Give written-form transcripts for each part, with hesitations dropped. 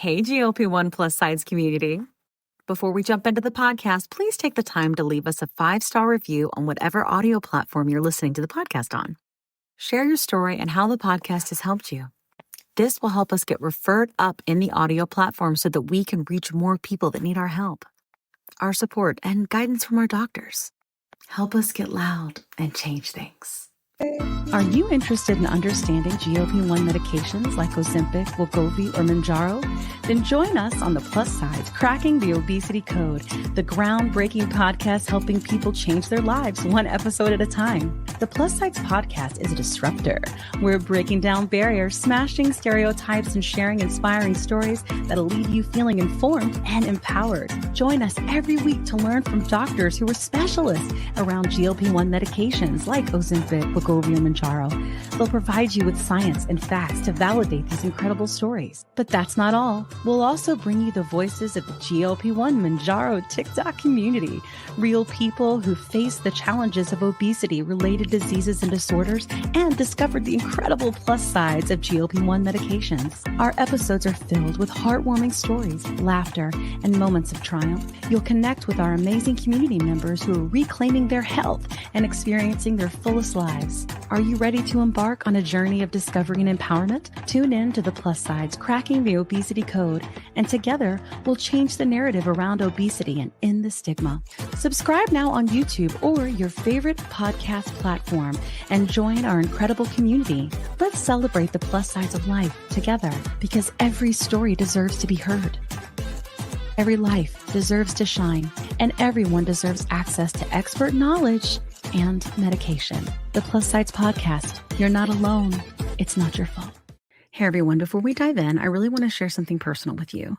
Hey, GLP-1 Plus SideZ community. Before we jump into the podcast, please take the time to leave us a 5-star review on whatever audio platform you're listening to the podcast on. Share your story and how the podcast has helped you. This will help us get referred up in the audio platform so that we can reach more people that need our help, our support, and guidance from our doctors. Help us get loud and change things. Are you interested in understanding GLP-1 medications like Ozempic, wegovy, or Mounjaro? Then join us on the Plus SideZ Cracking the Obesity Code, the groundbreaking podcast helping people change their lives one episode at a time. The Plus SideZ Podcast is a disruptor. We're breaking down barriers, smashing stereotypes, and sharing inspiring stories that'll leave you feeling informed and empowered. Join us every week to learn from doctors who are specialists around GLP-1 medications like Ozempic, wegovy, or Mounjaro. They'll provide you with science and facts to validate these incredible stories. But that's not all. We'll also bring you the voices of the GLP-1 Mounjaro TikTok community, real people who face the challenges of obesity-related diseases and disorders and discovered the incredible plus sides of GLP-1 medications. Our episodes are filled with heartwarming stories, laughter, and moments of triumph. You'll connect with our amazing community members who are reclaiming their health and experiencing their fullest lives. Are you ready to embark on a journey of discovery and empowerment? Tune in to the Plus SideZ Cracking the Obesity Code, and together we'll change the narrative around obesity and end the stigma. Subscribe now on YouTube or your favorite podcast platform and join our incredible community. Let's celebrate the plus sides of life together, because every story deserves to be heard. Every life deserves to shine, and everyone deserves access to expert knowledge and medication. The Plus SideZ Podcast. You're not alone. It's not your fault. Hey everyone, before we dive in, I really want to share something personal with you.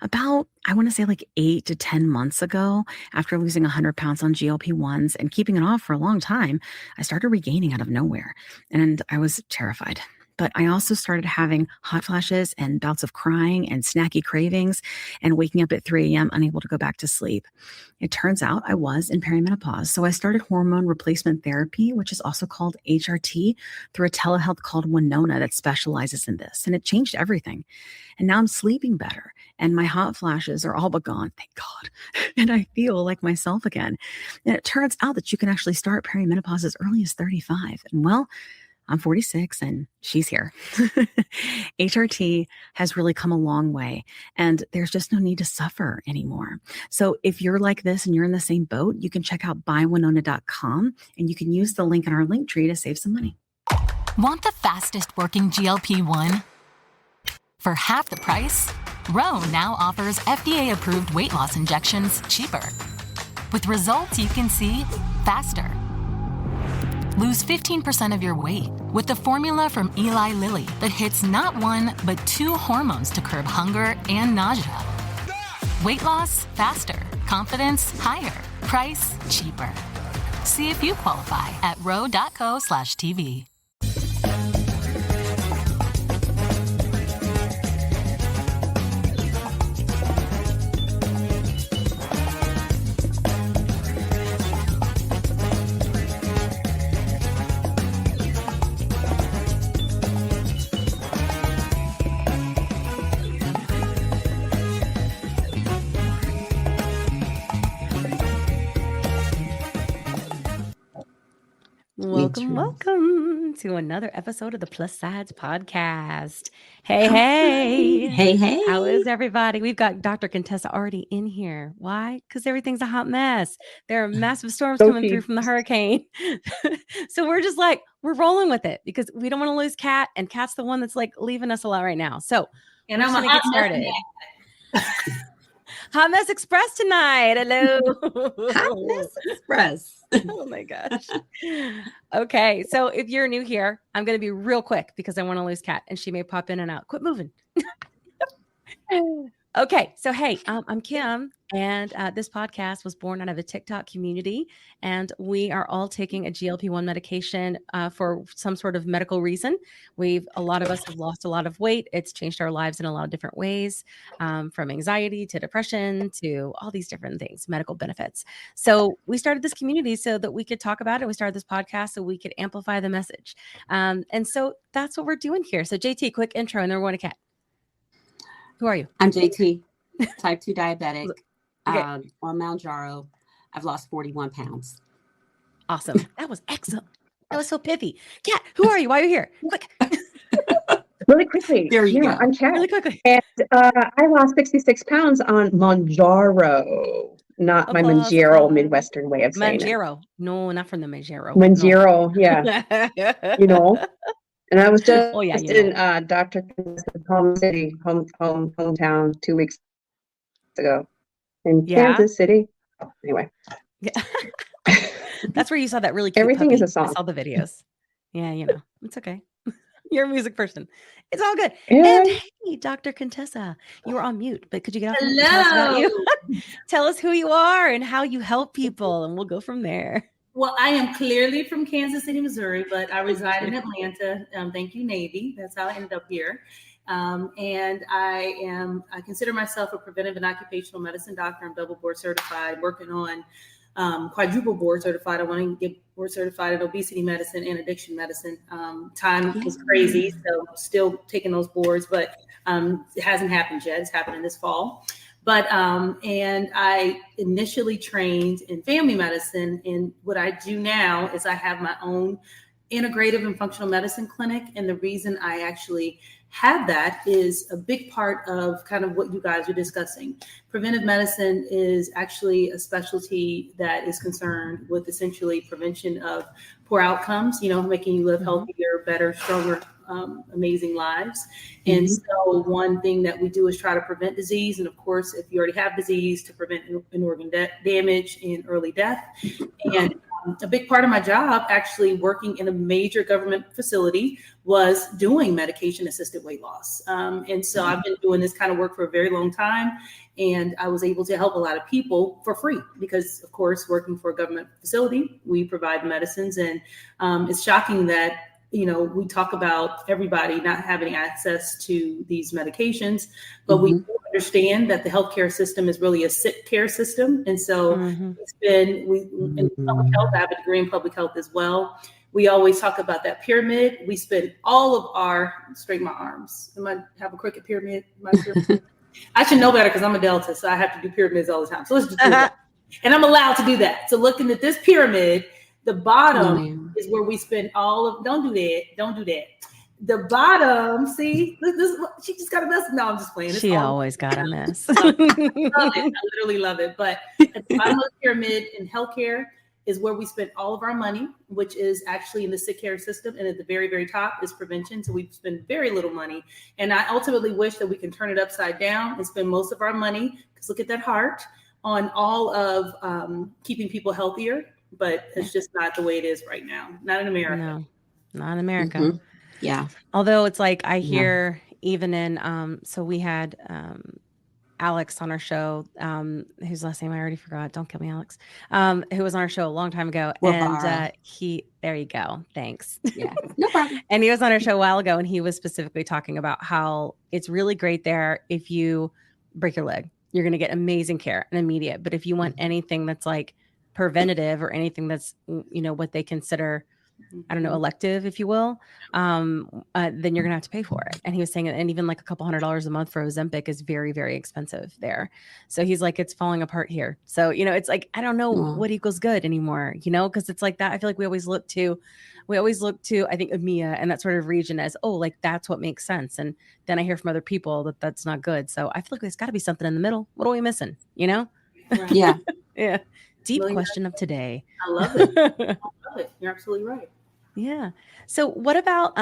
About, I want to say like 8 to 10 months ago, after losing 100 pounds on GLP-1s and keeping it off for a long time, I started regaining out of nowhere, and I was terrified. But I also started having hot flashes and bouts of crying and snacky cravings and waking up at 3 a.m. unable to go back to sleep. It turns out I was in perimenopause. So I started hormone replacement therapy, which is also called HRT, through a telehealth called Winona that specializes in this. And it changed everything. And now I'm sleeping better and my hot flashes are all but gone, thank God. And I feel like myself again. And it turns out that you can actually start perimenopause as early as 35. And well, I'm 46 and she's here. HRT has really come a long way and there's just no need to suffer anymore. So if you're like this and you're in the same boat, you can check out buywinona.com and you can use the link in our link tree to save some money. Want the fastest working GLP-1? For half the price, Ro now offers FDA-approved weight loss injections cheaper. With results you can see faster. Lose 15% of your weight with the formula from Eli Lilly that hits not one, but 2 hormones to curb hunger and nausea. Weight loss faster, confidence higher, price cheaper. See if you qualify at ro.co/TV. Welcome to another episode of the Plus SideZ Podcast. Hey. How is everybody? We've got Dr. Contessa already in here. Why? Because everything's a hot mess. There are massive storms coming through from the hurricane. So we're just like, we're rolling with it because we don't want to lose Kat, and Kat's the one that's like leaving us a lot right now. So we're just going to get started. Hot Mess Express tonight. Hello. Hot Mess Express. Oh my gosh. Okay. So if you're new here, I'm going to be real quick because I want to lose Kat and she may pop in and out. Quit moving. Okay. So, hey, I'm Kim, and this podcast was born out of a TikTok community, and we are all taking a GLP-1 medication for some sort of medical reason. A lot of us have lost a lot of weight. It's changed our lives in a lot of different ways, from anxiety to depression to all these different things, medical benefits. So we started this community so that we could talk about it. We started this podcast so we could amplify the message. And so that's what we're doing here. So JT, quick intro, and then we're going to Kat. Who are you? I'm JT, type 2 diabetic, Okay. on Mounjaro. I've lost 41 pounds. Awesome. That was excellent. That was so pithy. Kat, who are you? Why are you here? Quick. Really quickly. There you go. I'm Kat. Really quickly. And I lost 66 pounds on Mounjaro, not my Applause, Mounjaro applause. Midwestern way of saying Mounjaro. No, not from the Mounjaro. Mounjaro, yeah. And I was just Oh, yeah, in Dr. home city, hometown 2 weeks ago in Kansas City. Anyway. Yeah. That's where you saw that really cute Everything puppy. is a song. I saw the videos. Yeah, it's okay. You're a music person. It's all good. Yeah. And hey, Dr. Contessa, you were on mute, but could you get off mute and tell us about you? Tell us who you are and how you help people, and we'll go from there. Well, I am clearly from Kansas City, Missouri, but I reside in Atlanta. Thank you, Navy. That's how I ended up here. And I consider myself a preventive and occupational medicine doctor. I'm double board certified, working on quadruple board certified. I want to get board certified in obesity medicine and addiction medicine. Time was crazy, so still taking those boards, but it hasn't happened yet. It's happening this fall. But and I initially trained in family medicine, and what I do now is I have my own integrative and functional medicine clinic. And the reason I actually have that is a big part of kind of what you guys are discussing. Preventive medicine is actually a specialty that is concerned with essentially prevention of poor outcomes, making you live healthier, better, stronger, amazing lives. And so one thing that we do is try to prevent disease. And of course, if you already have disease, to prevent an organ damage and early death. And a big part of my job, actually working in a major government facility, was doing medication-assisted weight loss. And so I've been doing this kind of work for a very long time. And I was able to help a lot of people for free because, of course, working for a government facility, we provide medicines. And it's shocking that we talk about everybody not having access to these medications, but we do understand that the healthcare system is really a sick care system. And so it's been, in public health, I have a degree in public health as well. We always talk about that pyramid. We spend all of our, straighten my arms. I have a crooked pyramid? I should know better because I'm a Delta, so I have to do pyramids all the time. So let's just do that. And I'm allowed to do that. So looking at this pyramid, the bottom is where we spend all of, don't do that. The bottom, see, this she just got a mess. No, I'm just playing. She always got a mess. I love it. I literally love it. But at the bottom of the pyramid in healthcare is where we spend all of our money, which is actually in the sick care system. And at the very, very top is prevention. So we spend very little money. And I ultimately wish that we can turn it upside down and spend most of our money, because look at that heart, on all of keeping people healthier. But it's just not the way it is right now. Not in America. No, not in America. Yeah. Although it's like I hear even in, so we had Alex on our show, whose last name I already forgot. Don't kill me, Alex. Who was on our show a long time ago. And there you go. Thanks. Yeah, no problem. And he was on our show a while ago, and he was specifically talking about how it's really great there. If you break your leg, you're going to get amazing care and immediate. But if you want anything that's like preventative or anything that's, what they consider, I don't know, elective, if you will, then you're going to have to pay for it. And he was saying, and even like a couple $100s a month for Ozempic is very, very expensive there. So he's like, it's falling apart here. So, it's like, I don't know what equals good anymore, because it's like that. I feel like we always look to, I think, EMEA and that sort of region as, like, that's what makes sense. And then I hear from other people that that's not good. So I feel like there's got to be something in the middle. What are we missing? Right. Yeah. Yeah. Deep question of today. I love it. You're absolutely right. Yeah. So what about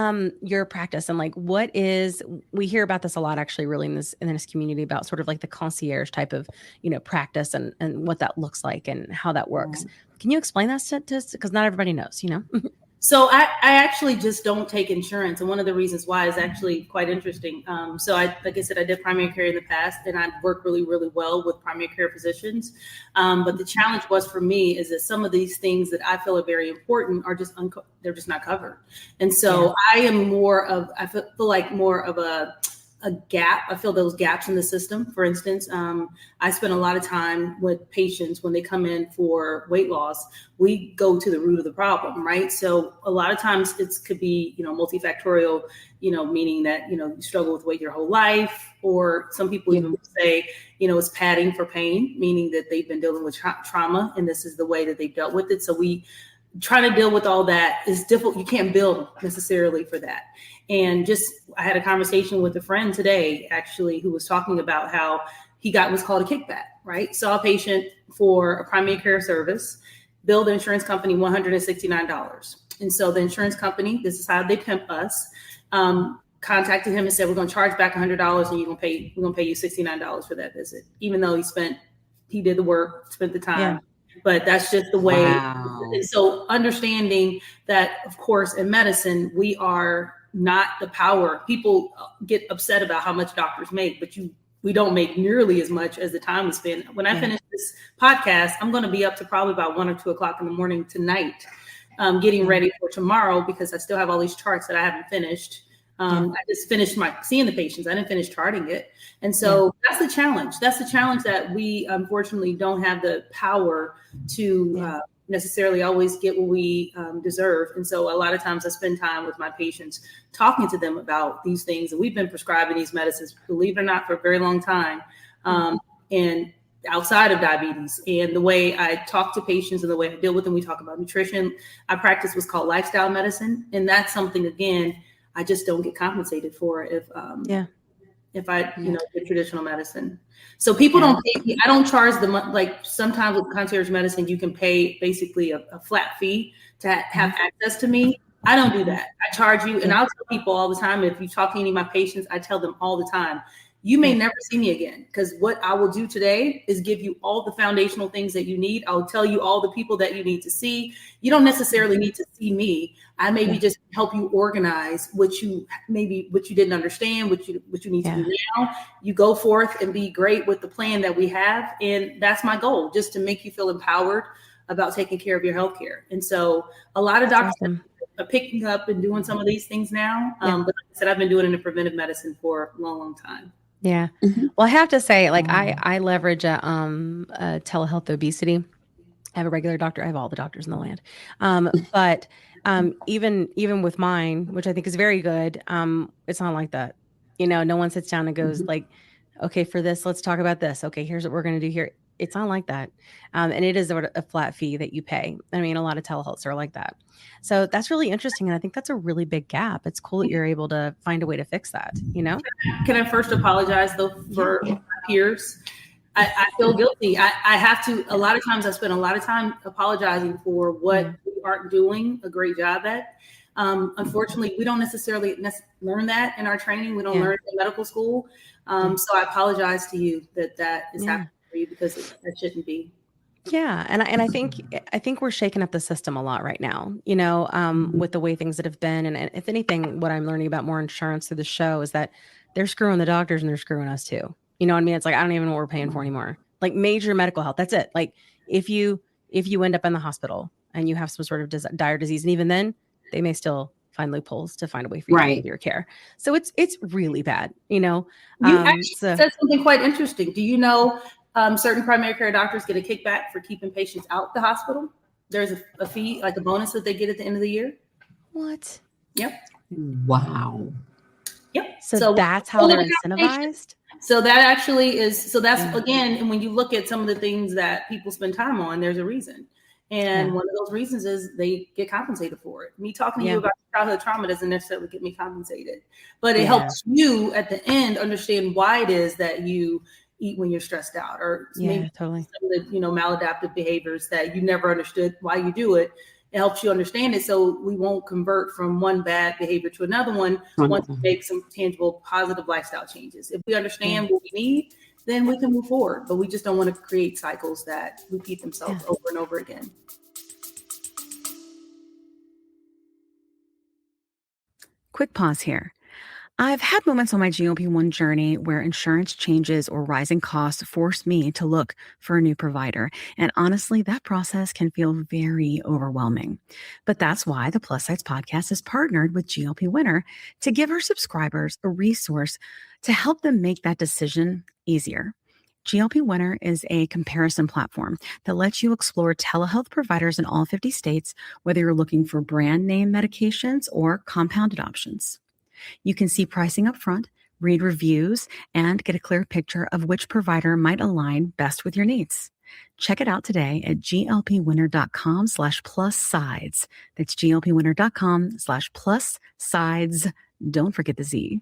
your practice, and like we hear about this a lot actually really in this community about sort of like the concierge type of, practice and what that looks like and how that works. Can you explain that to us? Because not everybody knows, So I actually just don't take insurance. And one of the reasons why is actually quite interesting. So like I said, I did primary care in the past, and I worked really, really well with primary care physicians. But the challenge was for me is that some of these things that I feel are very important are just, they're just not covered. And so I am I feel like more of a a gap. I feel those gaps in the system. For instance, I spend a lot of time with patients when they come in for weight loss. We go to the root of the problem, right? So a lot of times it could be, multifactorial, meaning that, you struggle with weight your whole life, or some people even say, it's padding for pain, meaning that they've been dealing with trauma and this is the way that they've dealt with it. So we try to deal with all that is difficult. You can't build necessarily for that. And I had a conversation with a friend today, actually, who was talking about how he got what's called a kickback, right? Saw a patient for a primary care service, billed the insurance company $169. And so the insurance company, this is how they pimp us, contacted him and said, we're going to charge back $100 and we're going to pay you $69 for that visit, even though he did the work, spent the time. Yeah. But that's just the way. Wow. And so understanding that, of course, in medicine, we are not the power. People get upset about how much doctors make, but we don't make nearly as much as the time we spend. When I finish this podcast, I'm going to be up to probably about 1 or 2 o'clock in the morning tonight, getting ready for tomorrow, because I still have all these charts that I haven't finished. I just finished seeing the patients. I didn't finish charting it. And so that's the challenge. That's the challenge, that we unfortunately don't have the power to necessarily always get what we deserve. And so a lot of times I spend time with my patients talking to them about these things. And we've been prescribing these medicines, believe it or not, for a very long time. And outside of diabetes, and the way I talk to patients and the way I deal with them, we talk about nutrition. I practice what's called lifestyle medicine. And that's something, again, I just don't get compensated for if I, get traditional medicine. So people don't pay. I don't charge like sometimes with concierge medicine, you can pay basically a flat fee to have access to me. I don't do that. I charge you. And I'll tell people all the time, if you talk to any of my patients, I tell them all the time, you may never see me again, because what I will do today is give you all the foundational things that you need. I'll tell you all the people that you need to see. You don't necessarily need to see me. I maybe just help you organize what you didn't understand, what you need to do now. You go forth and be great with the plan that we have. And that's my goal, just to make you feel empowered about taking care of your healthcare. And so a lot of doctors are picking up and doing some of these things now. But like I said, I've been doing it in preventive medicine for a long, long time. Yeah. Well, I have to say, like, I leverage a telehealth obesity. I have a regular doctor. I have all the doctors in the land. But even with mine, which I think is very good, it's not like that. No one sits down and goes like, okay, for this, let's talk about this. Okay, here's what we're going to do here. It's not like that. And it is a flat fee that you pay. I mean, a lot of telehealths are like that. So that's really interesting. And I think that's a really big gap. It's cool that you're able to find a way to fix that, Can I first apologize, though, for my peers? I feel guilty. I have to. A lot of times I spend a lot of time apologizing for what we aren't doing a great job at. Unfortunately, we don't necessarily learn that in our training. We don't learn it in medical school. So I apologize to you that is happening for you, because that shouldn't be. Yeah. And I think we're shaking up the system a lot right now, with the way things that have been. And if anything, what I'm learning about more insurance through the show is that they're screwing the doctors and they're screwing us too. You know what I mean? It's like, I don't even know what we're paying for anymore. Like major medical health. That's it. Like if you end up in the hospital and you have some sort of dire disease, and even then they may still find loopholes to find a way for you to get your care. So it's really bad, You actually said something quite interesting. Do you know certain primary care doctors get a kickback for keeping patients out the hospital? There's a fee, like a bonus that they get at the end of the year. What? Yep. Wow. Yep. So that's how they're incentivized? So that actually is, again, and when you look at some of the things that people spend time on, there's a reason. And one of those reasons is they get compensated for it. Me talking to you about childhood trauma doesn't necessarily get me compensated, but it helps you at the end understand why it is that you eat when you're stressed out, or maybe some of the maladaptive behaviors that you never understood why you do it. It helps you understand it, so we won't convert from one bad behavior to another one once we make some tangible positive lifestyle changes. If we understand what we need, then we can move forward. But we just don't want to create cycles that repeat themselves over and over again. Quick pause here. I've had moments on my GLP-1 journey where insurance changes or rising costs force me to look for a new provider. And honestly, that process can feel very overwhelming. But that's why the Plus SideZ Podcast is partnered with GLP Winner to give our subscribers a resource To help them make that decision easier, GLP Winner is a comparison platform that lets you explore telehealth providers in all 50 states, whether you're looking for brand name medications or compounded options. You can see pricing up front, read reviews, and get a clear picture of which provider might align best with your needs. Check it out today at glpwinner.com/plus-sides. That's glpwinner.com/plus-sides. Don't forget the Z.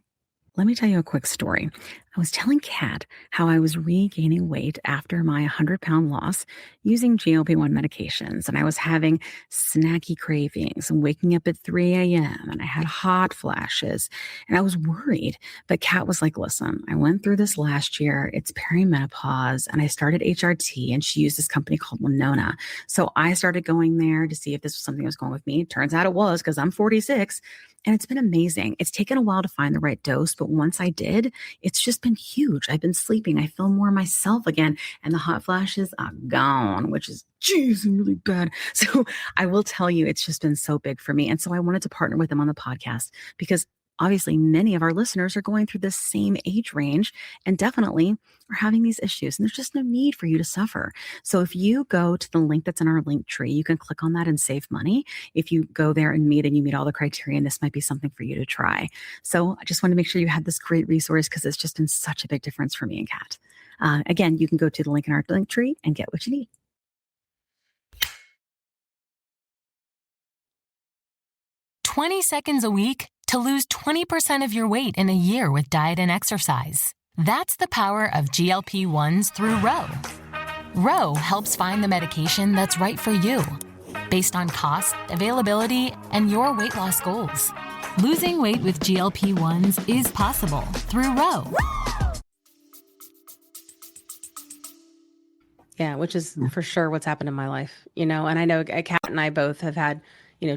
Let me tell you a quick story. I was telling Kat how I was regaining weight after my 100-pound loss using GLP-1 medications, and I was having snacky cravings and waking up at 3 a.m., and I had hot flashes, and I was worried. But Kat was like, listen, I went through this last year. It's perimenopause, and I started HRT, and she used this company called Winona. So I started going there to see if this was something that was going with me. Turns out it was, because I'm 46. And it's been amazing. It's taken a while to find the right dose, but once I did, it's just been huge. I've been sleeping. I feel more myself again, and the hot flashes are gone, which is really bad. So I will tell you, it's just been so big for me. And so I wanted to partner with them on the podcast because obviously many of our listeners are going through the same age range and definitely are having these issues. And there's just no need for you to suffer. So if you go to the link that's in our link tree, you can click on that and save money. If you go there and you meet all the criteria, this might be something for you to try. So I just wanted to make sure you had this great resource because it's just been such a big difference for me and Kat. Again, you can go to the link in our link tree and get what you need. "20 seconds a week to lose 20% of your weight in a year with diet and exercise." That's the power of GLP-1s through Ro. Ro helps find the medication that's right for you, based on cost, availability, and your weight loss goals. Losing weight with GLP-1s is possible through Ro. Yeah, which is for sure what's happened in my life, and I know Kat and I both have had,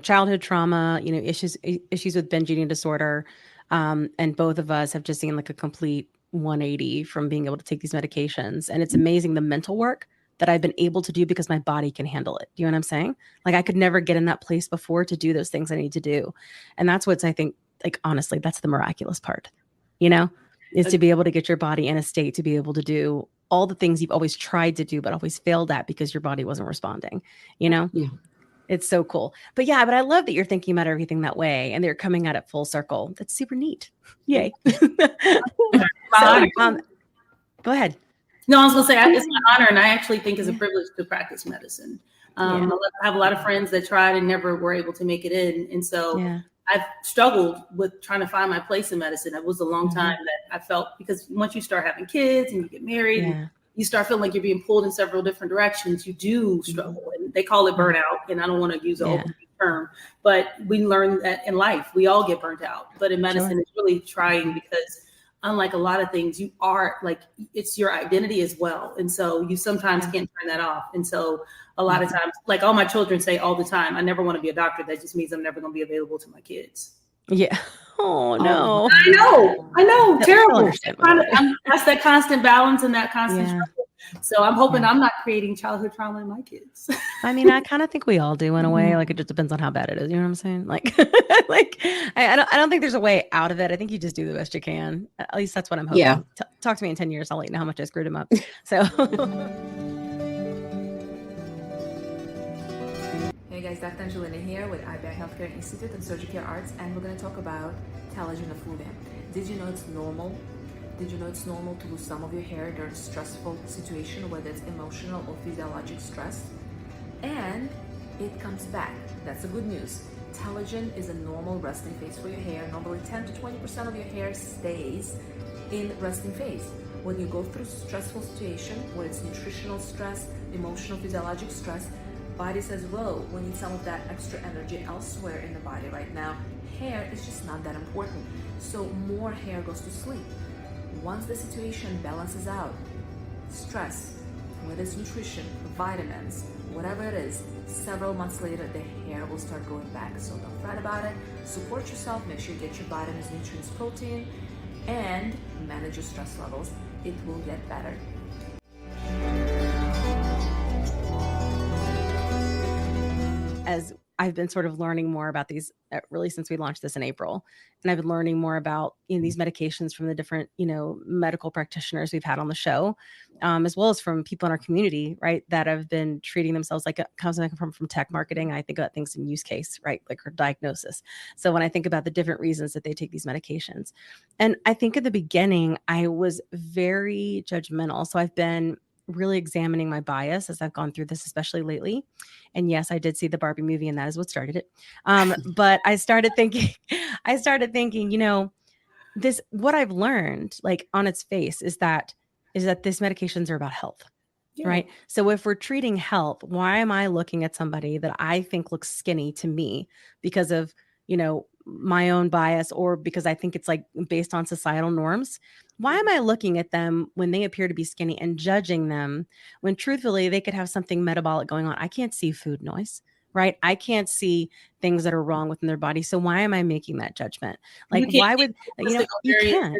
childhood trauma, issues with binge eating disorder. And both of us have just seen like a complete 180 from being able to take these medications. And it's amazing the mental work that I've been able to do because my body can handle it. Do you know what I'm saying? Like I could never get in that place before to do those things I need to do. And that's what's, I think, like, honestly, that's the miraculous part, is to be able to get your body in a state to be able to do all the things you've always tried to do, but always failed at because your body wasn't responding, Yeah. It's so cool. But I love that you're thinking about everything that way and they're coming at it full circle. That's super neat. Yay. Go ahead. No, I was going to say, it's my honor, and I actually think it's a privilege to practice medicine. I have a lot of friends that tried and never were able to make it in. And so I've struggled with trying to find my place in medicine. It was a long time that I felt, because once you start having kids and you get married, you start feeling like you're being pulled in several different directions. You do struggle, and they call it burnout. And I don't want to use an old term, but we learn that in life, we all get burnt out. But in medicine, it's really trying because unlike a lot of things, you are like, it's your identity as well. And so you sometimes can't turn that off. And so a lot of times, like all my children say all the time, I never want to be a doctor. That just means I'm never going to be available to my kids. Yeah. Oh, no. I know. Terrible. That's that constant balance and that constant struggle. So I'm hoping I'm not creating childhood trauma in my kids. I mean, I kind of think we all do in a way. Like it just depends on how bad it is. You know what I'm saying? Like, I don't think there's a way out of it. I think you just do the best you can. At least that's what I'm hoping. Yeah. Talk to me in 10 years. I'll let you know how much I screwed him up. So. Hey guys, Dr. Angelina here with IBI Healthcare Institute and Surgical Arts, and we're going to talk about telogen effluvium. Did you know it's normal? Did you know it's normal to lose some of your hair during a stressful situation, whether it's emotional or physiologic stress? And it comes back. That's the good news. Telogen is a normal resting phase for your hair. Normally 10 to 20% of your hair stays in resting phase. When you go through stressful situation, whether it's nutritional stress, emotional, physiologic stress, body says, whoa, we need some of that extra energy elsewhere in the body right now. Hair is just not that important. So more hair goes to sleep. Once the situation balances out, stress, whether it's nutrition, vitamins, whatever it is, several months later, the hair will start going back. So don't fret about it. Support yourself. Make sure you get your vitamins, nutrients, protein, and manage your stress levels. It will get better. As I've been sort of learning more about these really since we launched this in April. And I've been learning more about, these medications from the different, medical practitioners we've had on the show, as well as from people in our community, right, that have been treating themselves like coming from tech marketing. I think about things in use case, right, like her diagnosis. So when I think about the different reasons that they take these medications, and I think at the beginning, I was very judgmental. So I've been really examining my bias as I've gone through this, especially lately. And yes, I did see the Barbie movie, and that is what started it. But I started thinking, this, what I've learned, like on its face, is that these medications are about health, right? So if we're treating health, why am I looking at somebody that I think looks skinny to me because of, my own bias, or because I think it's like based on societal norms? Why am I looking at them when they appear to be skinny and judging them when truthfully they could have something metabolic going on? I can't see food noise, right? I can't see things that are wrong within their body. So why am I making that judgment? Like, why would, you can't.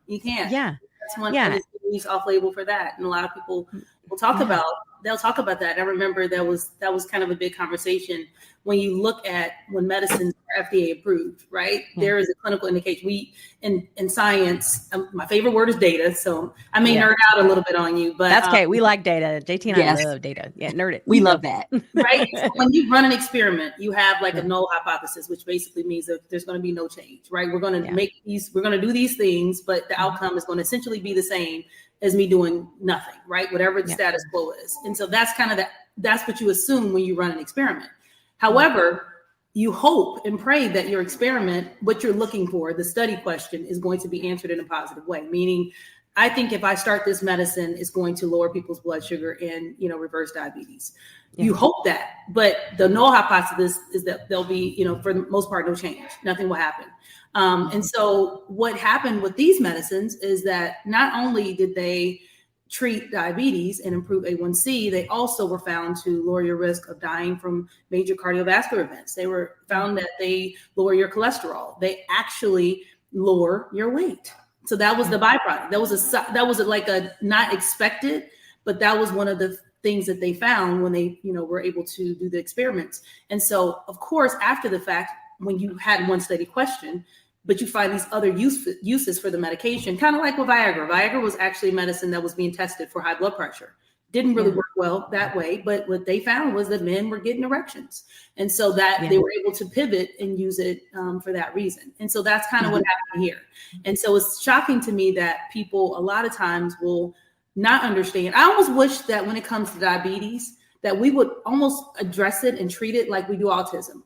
You can't. Yeah. That's one thing that's off label for that. And a lot of people will talk about, they'll talk about that. I remember that was kind of a big conversation when you look at when medicines are FDA approved, right? There is a clinical indication. We in science, my favorite word is data. So I may nerd out a little bit on you, but that's okay. We like data. JT and I love data. Yeah, nerd it. We love that. Right? So when you run an experiment, you have like a null hypothesis, which basically means that there's going to be no change, right? We're going to we're going to do these things, but the outcome is going to essentially be the same as me doing nothing, right? Whatever the status quo is. And so that's kind of that's what you assume when you run an experiment. However, you hope and pray that your experiment, what you're looking for, the study question, is going to be answered in a positive way. Meaning, I think if I start this medicine, it's going to lower people's blood sugar and, reverse diabetes. You hope that, but the null hypothesis is that there'll be, for the most part, no change. Nothing will happen. And so what happened with these medicines is that not only did they treat diabetes and improve A1C, they also were found to lower your risk of dying from major cardiovascular events. They were found that they lower your cholesterol. They actually lower your weight. So that was the byproduct. That was like a not expected, but that was one of the things that they found when they, were able to do the experiments. And so, of course, after the fact, when you had one study question, but you find these other uses for the medication, kind of like with Viagra. Viagra was actually medicine that was being tested for high blood pressure. Didn't really work well that way, but what they found was that men were getting erections. And so that they were able to pivot and use it for that reason. And so that's kind of what happened here. And so it's shocking to me that people a lot of times will not understand. I almost wish that when it comes to diabetes, that we would almost address it and treat it like we do autism.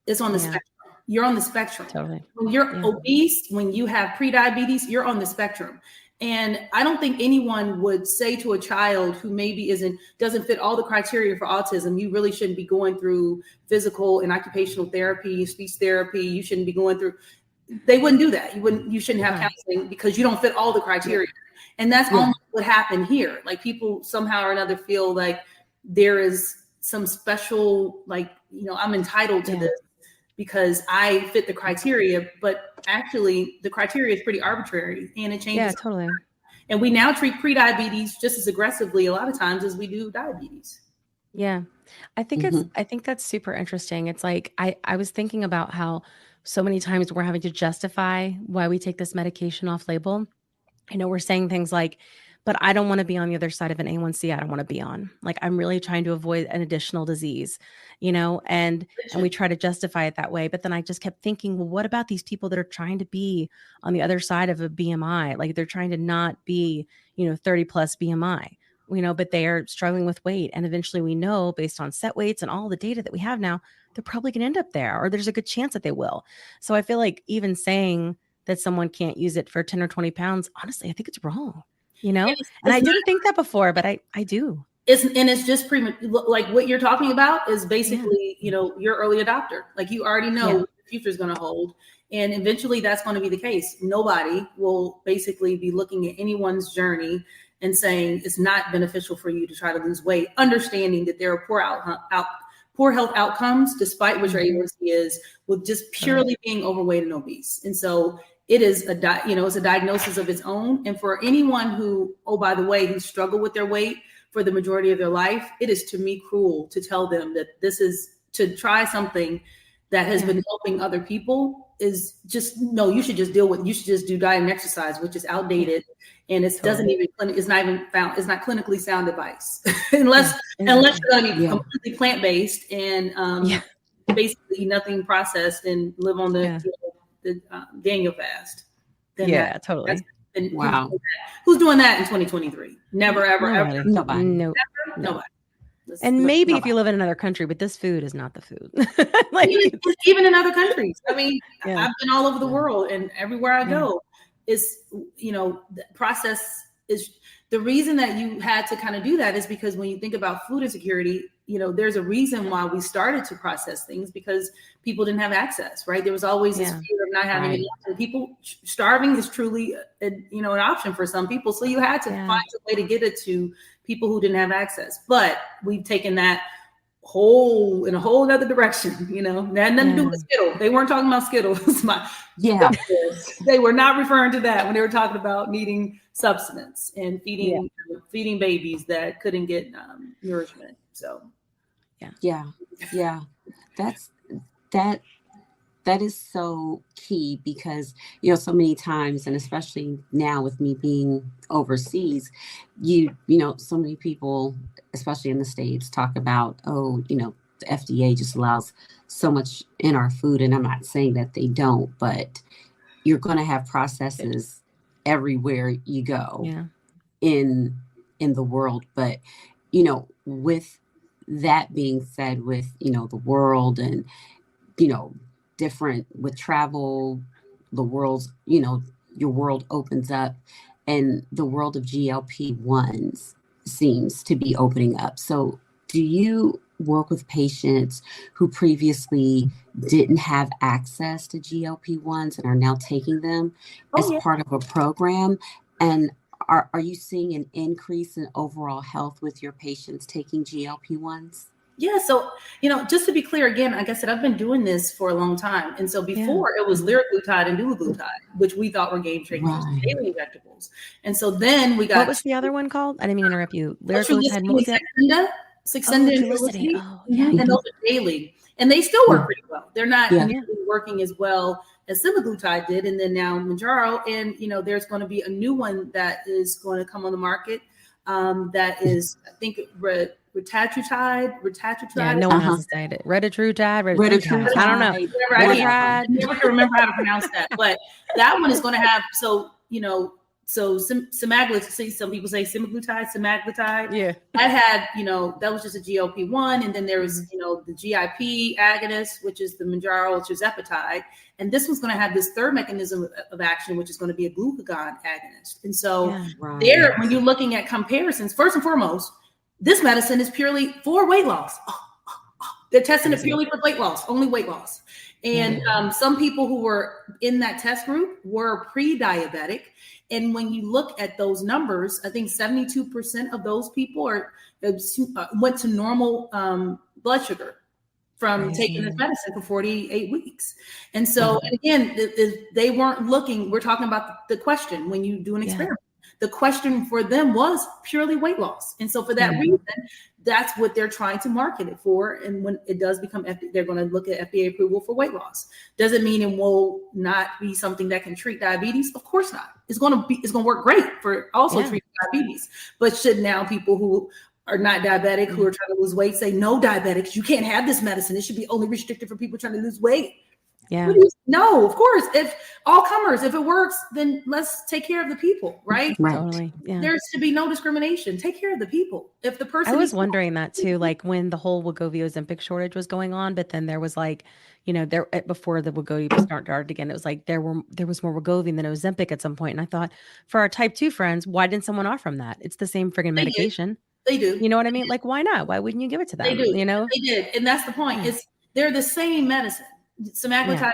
It's on the spectrum. You're on the spectrum. Totally. When you're obese, when you have prediabetes, you're on the spectrum. And I don't think anyone would say to a child who maybe doesn't fit all the criteria for autism, you really shouldn't be going through physical and occupational therapy, speech therapy. You shouldn't be going through. They wouldn't do that. You shouldn't have counseling because you don't fit all the criteria. And that's almost what happened here. Like people somehow or another feel like there is some special, like, I'm entitled to this because I fit the criteria, but actually the criteria is pretty arbitrary and it changes. Yeah, totally. And we now treat prediabetes just as aggressively a lot of times as we do diabetes. Yeah. I think I think that's super interesting. It's like, I was thinking about how so many times we're having to justify why we take this medication off label. We're saying things like, but I don't want to be on the other side of an A1C I don't want to be on. Like, I'm really trying to avoid an additional disease, and we try to justify it that way. But then I just kept thinking, well, what about these people that are trying to be on the other side of a BMI? Like they're trying to not be, 30 plus BMI, but they are struggling with weight. And eventually we know based on set weights and all the data that we have now, they're probably going to end up there, or there's a good chance that they will. So I feel like even saying that someone can't use it for 10 or 20 pounds, honestly, I think it's wrong. And I didn't think that before, but I do. It's just like what you're talking about is basically, you're early adopter. Like you already know what the future is going to hold. And eventually that's going to be the case. Nobody will basically be looking at anyone's journey and saying it's not beneficial for you to try to lose weight, understanding that there are poor health outcomes, despite what your A1C is, with just purely being overweight and obese. And so it is it's a diagnosis of its own. And for anyone who, by the way, who struggle with their weight for the majority of their life, it is to me cruel to tell them that this is to try something that has been helping other people is just, no, you should just do diet and exercise, which is outdated. And it's not clinically sound advice unless you're going to be completely plant-based and basically nothing processed and live on the Daniel fast. Then totally. Wow. Who's doing that in 2023? Never, ever, ever. Nobody. No. Nobody. And maybe if you live in another country, but this food is not the food. Even in other countries. I mean, I've been all over the world, and everywhere I go is, the process is the reason that you had to kind of do that is because when you think about food insecurity, there's a reason why we started to process things, because people didn't have access, right? There was always this fear of not having any option. People starving is truly, an option for some people. So you had to find a way to get it to people who didn't have access. But we've taken that in a whole other direction, that had nothing to do with Skittles. They weren't talking about Skittles. They were not referring to that when they were talking about needing substance and feeding babies that couldn't get nourishment. So, that is so key, because so many times, and especially now with me being overseas, so many people, especially in the States, talk about, the FDA just allows so much in our food. And I'm not saying that they don't, but you're going to have processes everywhere you go in the world. But with that being said, with the world and different with travel, the world's your world opens up, and the world of GLP-1s seems to be opening up. So do you work with patients who previously didn't have access to GLP-1s and are now taking them as part of a program? And are you seeing an increase in overall health with your patients taking GLP-1s? Yeah. So, just to be clear, again, like I said, I've been doing this for a long time. And so before it was liraglutide and dulaglutide, which we thought were game changers, daily injectables. And so then we got. What was the other one called? I didn't mean to interrupt you. Liraglutide, what was that? Saxenda and Trulicity. And those are daily. And they still work pretty well. They're not working as well as Semaglutide did. And then now Mounjaro. And, there's going to be a new one that is going to come on the market that is, I think, retatrutide. Yeah, no one has decided it. Retatrutide. I don't know. I never can remember how to pronounce that. But that one is going to have, semaglutide, some people say semaglutide. Yeah. That had, that was just a GLP-1. And then there was, the GIP agonist, which is the Mounjaro, tirzepatide. And this one's going to have this third mechanism of action, which is going to be a glucagon agonist. And so when you're looking at comparisons, first and foremost, this medicine is purely for weight loss. They're testing it purely for weight loss, only weight loss. And some people who were in that test group were pre-diabetic. And when you look at those numbers, I think 72% of those people went to normal blood sugar from taking this medicine for 48 weeks. And so, and again, they weren't looking, we're talking about the question when you do an experiment. The question for them was purely weight loss. And so for that reason, that's what they're trying to market it for. And when it does become they're going to look at FDA approval for weight loss. Does it mean it will not be something that can treat diabetes? Of course not. It's going to work great for also treating diabetes. But should now people who are not diabetic, who are trying to lose weight, say, no, diabetics, you can't have this medicine. It should be only restricted for people trying to lose weight. Yeah. No, of course. If all comers, if it works, then let's take care of the people, right? Totally. Yeah. There should be no discrimination. Take care of the people. If the person, I was wondering that too, like when the whole Wegovy Ozempic shortage was going on, but then there was like, there before the Wegovy started again, it was like there was more Wegovy than Ozempic at some point, and I thought, for our type 2 friends, why didn't someone offer them that? It's the same friggin' medication. They do. You know what I mean? Like, why not? Why wouldn't you give it to them? They do. They did, and that's the point. They're the same medicine. Semaglutide,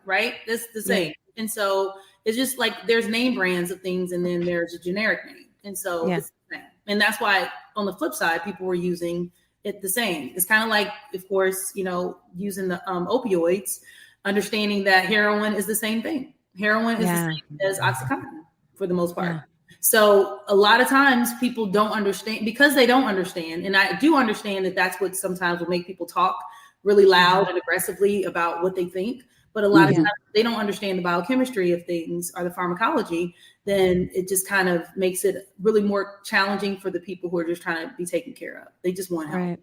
right? That's the same. And so it's just like there's name brands of things, and then there's a generic name. And so it's the same. And that's why on the flip side, people were using it the same. It's kind of like, of course, using the opioids, understanding that heroin is the same thing. Heroin is the same as Oxycontin for the most part. So a lot of times people don't understand because they don't understand. And I do understand that that's what sometimes will make people talk really loud and aggressively about what they think. But a lot of times they don't understand the biochemistry of things or the pharmacology, then it just kind of makes it really more challenging for the people who are just trying to be taken care of. They just want help.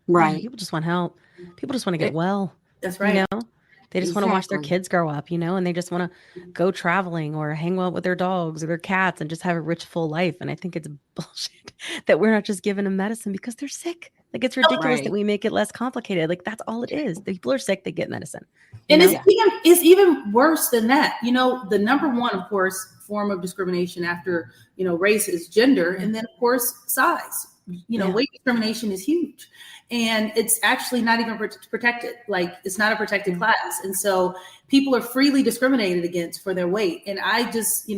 Right. Yeah, people just want help. People just want to get well. That's right. You know? They just want to watch their kids grow up, and they just want to go traveling or hang out with their dogs or their cats and just have a rich, full life. And I think it's bullshit that we're not just giving them medicine because they're sick. Like, it's ridiculous that we make it less complicated. Like, that's all it is. The people are sick, they get medicine. And it's even worse than that. The number one, of course, form of discrimination after, race is gender. And then, of course, size. Weight discrimination is huge. And it's actually not even protected. Like, it's not a protected class. And so people are freely discriminated against for their weight. And I just,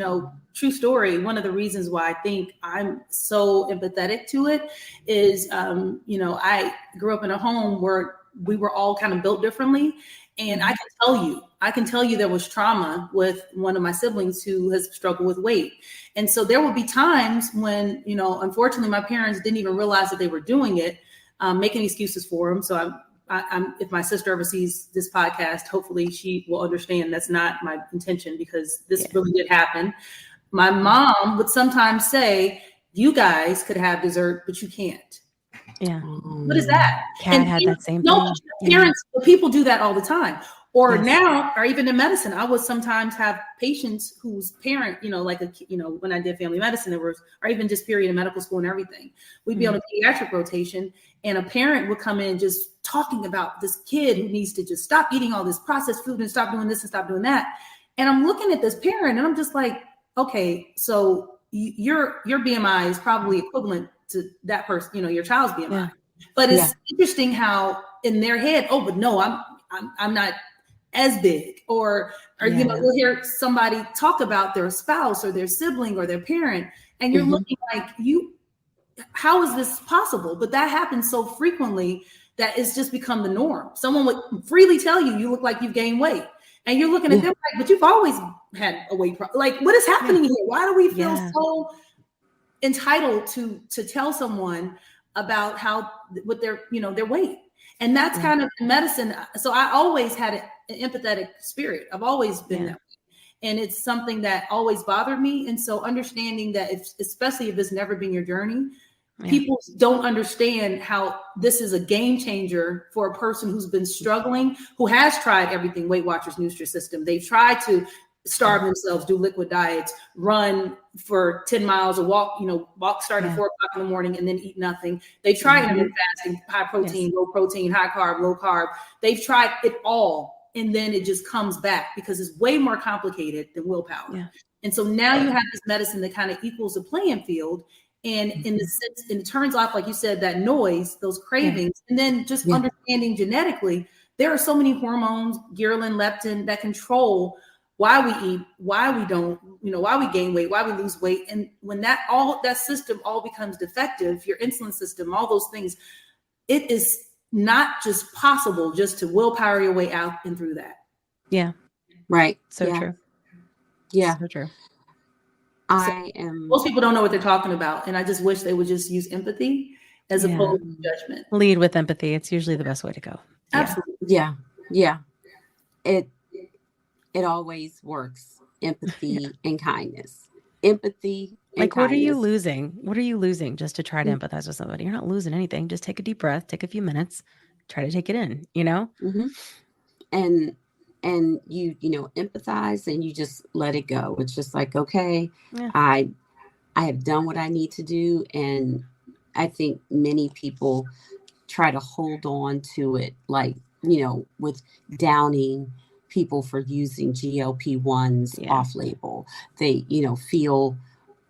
true story, one of the reasons why I think I'm so empathetic to it is, I grew up in a home where we were all kind of built differently. And I can tell you there was trauma with one of my siblings who has struggled with weight. And so there will be times when, unfortunately, my parents didn't even realize that they were doing it, making excuses for them. So I'm if my sister ever sees this podcast, hopefully she will understand that's not my intention, because this really did happen. My mom would sometimes say, you guys could have dessert, but you can't. Yeah. What is that? Kat had that same thing. Parents, people do that all the time. Or now, or even in medicine, I would sometimes have patients whose parent, when I did family medicine, or even just period in medical school and everything, we'd be on a pediatric rotation, and a parent would come in just talking about this kid who needs to just stop eating all this processed food and stop doing this and stop doing that. And I'm looking at this parent and I'm just like, okay, so your BMI is probably equivalent to that person, your child's BMI. Yeah. But it's interesting how in their head, but no, I'm not as big, or we'll hear somebody talk about their spouse or their sibling or their parent, and you're looking like, how is this possible? But that happens so frequently that it's just become the norm. Someone would freely tell you look like you've gained weight, and you're looking at them like, but you've always had a weight problem. Like, what is happening here? Why do we feel so entitled to tell someone about what their weight? And that's kind of medicine. So I always had an empathetic spirit. I've always been that way. And it's something that always bothered me. And so understanding that, especially if it's never been your journey, people don't understand how this is a game changer for a person who's been struggling, who has tried everything, Weight Watchers, Nutrisystem. They've tried to starve themselves, do liquid diets, run for 10 miles, or walk starting at 4 o'clock in the morning and then eat nothing. They've tried intermittent fasting, high protein, low protein, high carb, low carb. They've tried it all. And then it just comes back because it's way more complicated than willpower. Yeah. And so now you have this medicine that kind of equals the playing field. And in the sense, and it turns off, like you said, that noise, those cravings, and then just understanding genetically, there are so many hormones, ghrelin, leptin, that control why we eat, why we don't, why we gain weight, why we lose weight. And when that system all becomes defective, your insulin system, all those things, it is not just possible just to willpower your way out and through that. Yeah. Right. So true. Yeah. So true. Most people don't know what they're talking about. And I just wish they would just use empathy as opposed to judgment. Lead with empathy. It's usually the best way to go. Absolutely. Yeah. Yeah. It always works. Empathy and kindness. Empathy and kindness. What are you losing? What are you losing just to try to empathize with somebody? You're not losing anything. Just take a deep breath, take a few minutes, try to take it in, Mm-hmm. And you empathize and you just let it go. It's just like, okay, I have done what I need to do. And I think many people try to hold on to it, like, with downing people for using GLP-1s off label. They, feel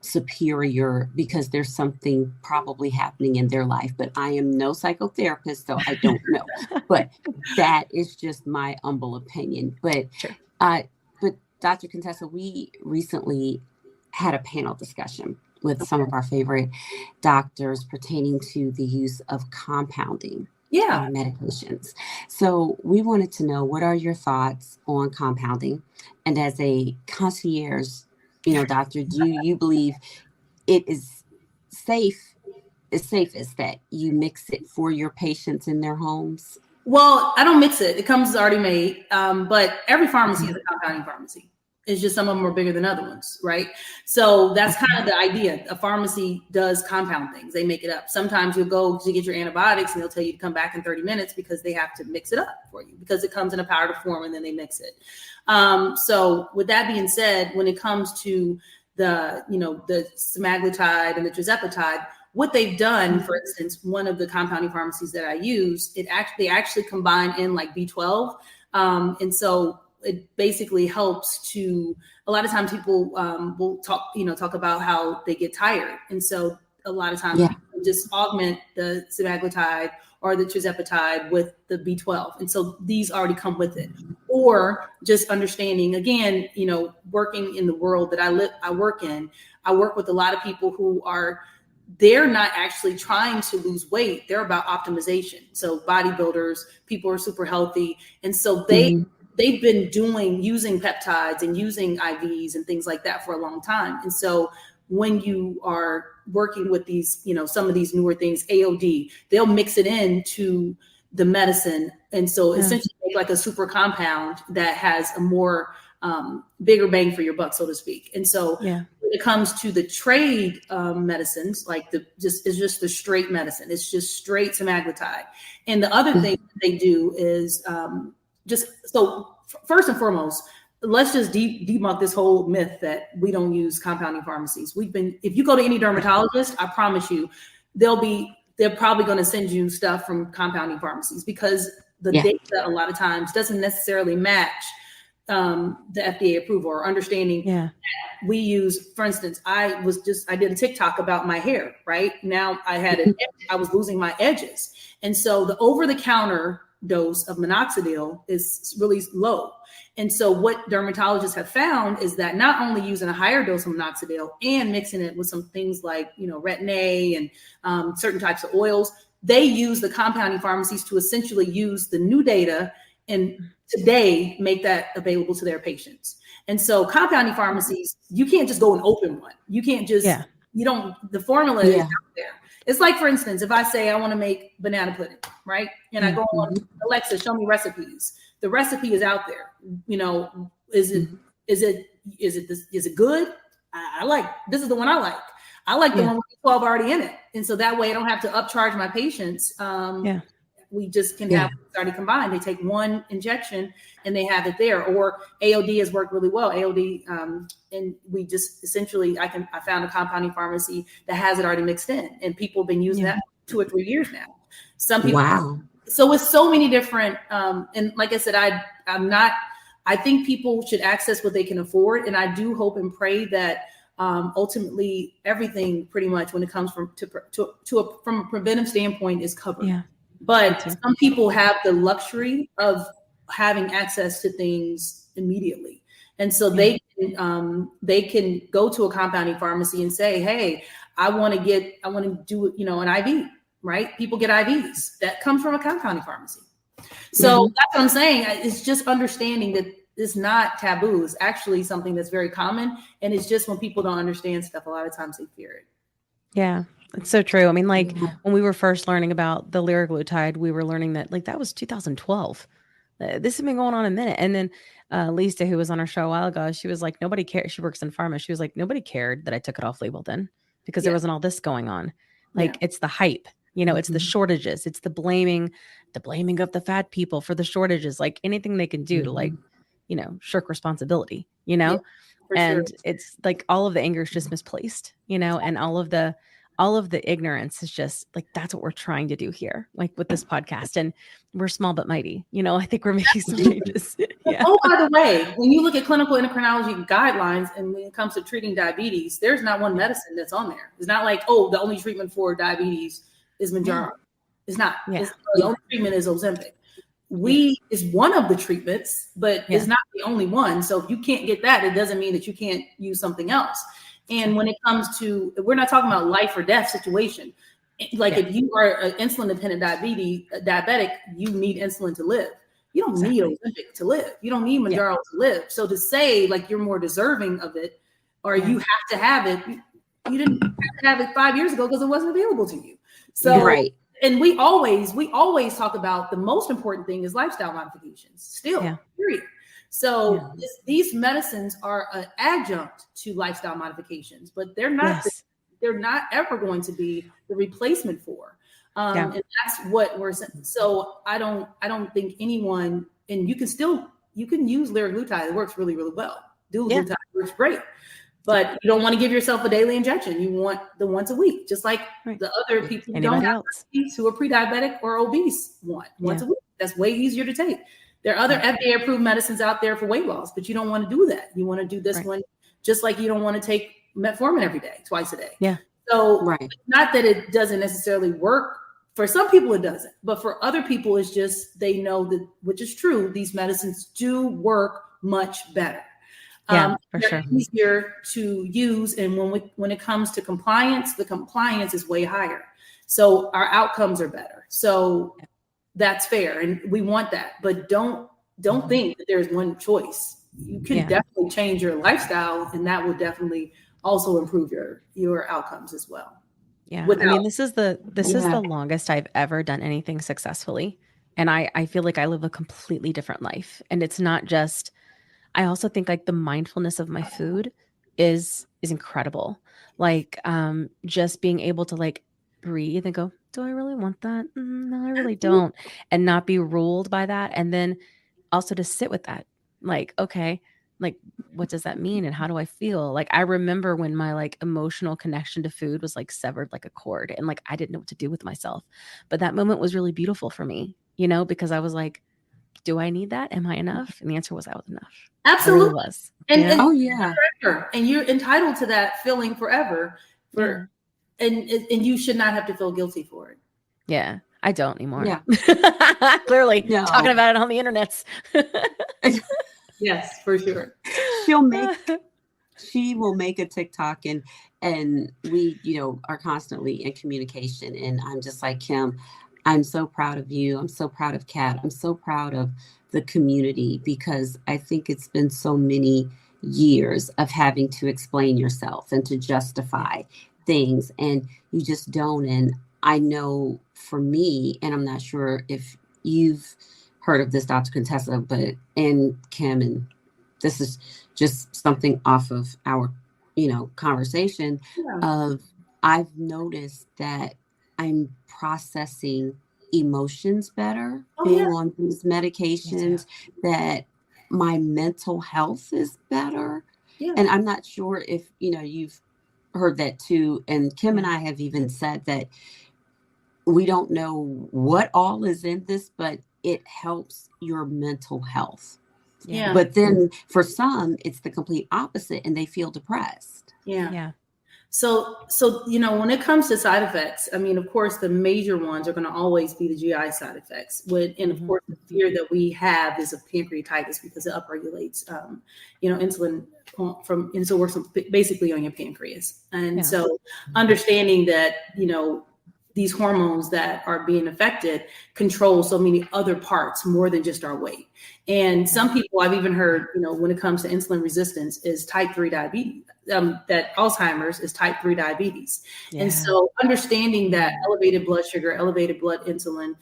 superior because there's something probably happening in their life, but I am no psychotherapist, so I don't know. But that is just my humble opinion. But Dr. Contessa, we recently had a panel discussion with some of our favorite doctors pertaining to the use of compounding medications. So we wanted to know, what are your thoughts on compounding? And as a concierge, doctor, do you believe it is safe, as safest that you mix it for your patients in their homes? Well, I don't mix it. It comes already made. But every pharmacy is a compounding pharmacy. It's just some of them are bigger than other ones, right? So that's kind of the idea. A pharmacy does compound things. They make it up. Sometimes you'll go to get your antibiotics and they'll tell you to come back in 30 minutes because they have to mix it up for you because it comes in a powder form and then they mix it. So with that being said, when it comes to the semaglutide and the tirzepatide, what they've done, for instance, one of the compounding pharmacies that I use, they actually combine in like B12. And so it basically helps to, a lot of times people will talk about how they get tired. And so a lot of times people just augment the semaglutide or the tirzepatide with the B12. And so these already come with it. Or just understanding, again, working in the world that I work in, I work with a lot of people who they're not actually trying to lose weight. They're about optimization. So bodybuilders, people are super healthy. And so they've been using peptides and using IVs and things like that for a long time. And so when you are working with these, some of these newer things, AOD, they'll mix it into the medicine. And so essentially make like a super compound that has a more bigger bang for your buck, so to speak. And so when it comes to the trade medicines, like it's just the straight medicine. It's just straight semaglutide. And the other thing that they do is first and foremost, let's just debunk this whole myth that we don't use compounding pharmacies. If you go to any dermatologist, I promise you, they're probably going to send you stuff from compounding pharmacies because the data a lot of times doesn't necessarily match the FDA approval or understanding. That we use, for instance, I did a TikTok about my hair, right? Now I was losing my edges. And so the over-the-counter dose of minoxidil is really low. And so what dermatologists have found is that not only using a higher dose of minoxidil and mixing it with some things like, retin-A and certain types of oils, they use the compounding pharmacies to essentially use the new data and today make that available to their patients. And so compounding pharmacies, you can't just go and open one. You can't just, the formula is out there. It's like, for instance, if I say I want to make banana pudding, right? And I go on Alexa, show me recipes. The recipe is out there. Is it good? I like, this is the one I like. I like the one with 12 already in it. And so that way I don't have to upcharge my patients. We just can have it already combined. They take one injection and they have it there. Or AOD has worked really well. AOD, and we just essentially, I found a compounding pharmacy that has it already mixed in, and people have been using that 2 or 3 years now. Some people. Wow. So with so many different, and like I said, I think people should access what they can afford, and I do hope and pray that ultimately everything, pretty much, when it comes from a preventive standpoint, is covered. Yeah. But some people have the luxury of having access to things immediately. And so they can go to a compounding pharmacy and say, hey, I want to do, an IV, right? People get IVs that comes from a compounding pharmacy. So that's what I'm saying. It's just understanding that it's not taboo. It's actually something that's very common. And it's just when people don't understand stuff, a lot of times they fear it. Yeah. It's so true. I mean, like when we were first learning about the liraglutide, we were learning that that was 2012. This has been going on a minute. And then Lisa, who was on our show a while ago, she was like, nobody cared. She works in pharma. She was like, nobody cared that I took it off label then because there wasn't all this going on. It's the hype, it's the shortages. It's the blaming of the fat people for the shortages, like anything they can do to shirk responsibility, and sure. It's like all of the anger is just misplaced, and all of the ignorance is just like, that's what we're trying to do here, like with this podcast. And we're small but mighty, I think we're making some changes. Oh, by the way, when you look at clinical endocrinology guidelines, and when it comes to treating diabetes, there's not one medicine that's on there. It's not like, the only treatment for diabetes is Mounjaro. It's not. The only treatment is Ozempic. Is one of the treatments, but it's not the only one. So if you can't get that, it doesn't mean that you can't use something else. And when it comes to, we're not talking about life or death situation. Like if you are an insulin dependent diabetic, you need insulin to live. You don't need Ozempic to live. You don't need Mounjaro to live. So to say like you're more deserving of it, or you have to have it, you didn't have to have it 5 years ago because it wasn't available to you. So And we always talk about the most important thing is lifestyle modifications still, period. So these medicines are an adjunct to lifestyle modifications, but they're not ever going to be the replacement for. And that's what we're saying. So I don't think anyone, and you can use liraglutide. It works really, really well. Dulaglutide works great. But you don't want to give yourself a daily injection. You want the once a week, just like the other people who don't have diabetes, who are pre-diabetic or obese want once a week. That's way easier to take. There are other FDA-approved medicines out there for weight loss, but you don't want to do that. You want to do this one, just like you don't want to take metformin every day, twice a day. Yeah. So not that it doesn't necessarily work. For some people, it doesn't. But for other people, it's just they know that, which is true, these medicines do work much better. For sure. Easier to use, and when it comes to compliance, the compliance is way higher, so our outcomes are better. So that's fair, and we want that. But don't think that there's one choice. You can definitely change your lifestyle, and that will definitely also improve your outcomes as well. Yeah, I mean, this is the longest I've ever done anything successfully, and I feel like I live a completely different life, and it's not just. I also think like the mindfulness of my food is incredible. Like just being able to like breathe and go, do I really want that? No, I really don't. And not be ruled by that. And then also to sit with that. Like, okay, like what does that mean? And how do I feel? Like I remember when my like emotional connection to food was like severed like a cord, and like I didn't know what to do with myself. But that moment was really beautiful for me, because I was like, do I need that? Am I enough? And the answer was I was enough. Absolutely. Really was. And and you're entitled to that feeling forever. And you should not have to feel guilty for it. Yeah, I don't anymore. Yeah. Clearly, talking about it on the internets. Yes, for sure. She will make a TikTok, and we, are constantly in communication. And I'm just like, Kim, I'm so proud of you. I'm so proud of Kat. I'm so proud of the community, because I think it's been so many years of having to explain yourself and to justify things, and you just don't. And I know for me, and I'm not sure if you've heard of this, Dr. Contessa, and Kim, and this is just something off of our, conversation of, I've noticed that I'm processing emotions better being on these medications, that my mental health is better. Yeah. And I'm not sure if, you've heard that too. And Kim and I have even said that we don't know what all is in this, but it helps your mental health. Yeah. But then for some, it's the complete opposite, and they feel depressed. Yeah. So, when it comes to side effects, I mean, of course, the major ones are going to always be the GI side effects. And of course, the fear that we have is of pancreatitis, because it upregulates, insulin and so works basically on your pancreas. And so understanding that, these hormones that are being affected control so many other parts more than just our weight. And some people, I've even heard, when it comes to insulin resistance, is type 3 diabetes, that Alzheimer's is type 3 diabetes. Yeah. And so understanding that elevated blood sugar, elevated blood insulin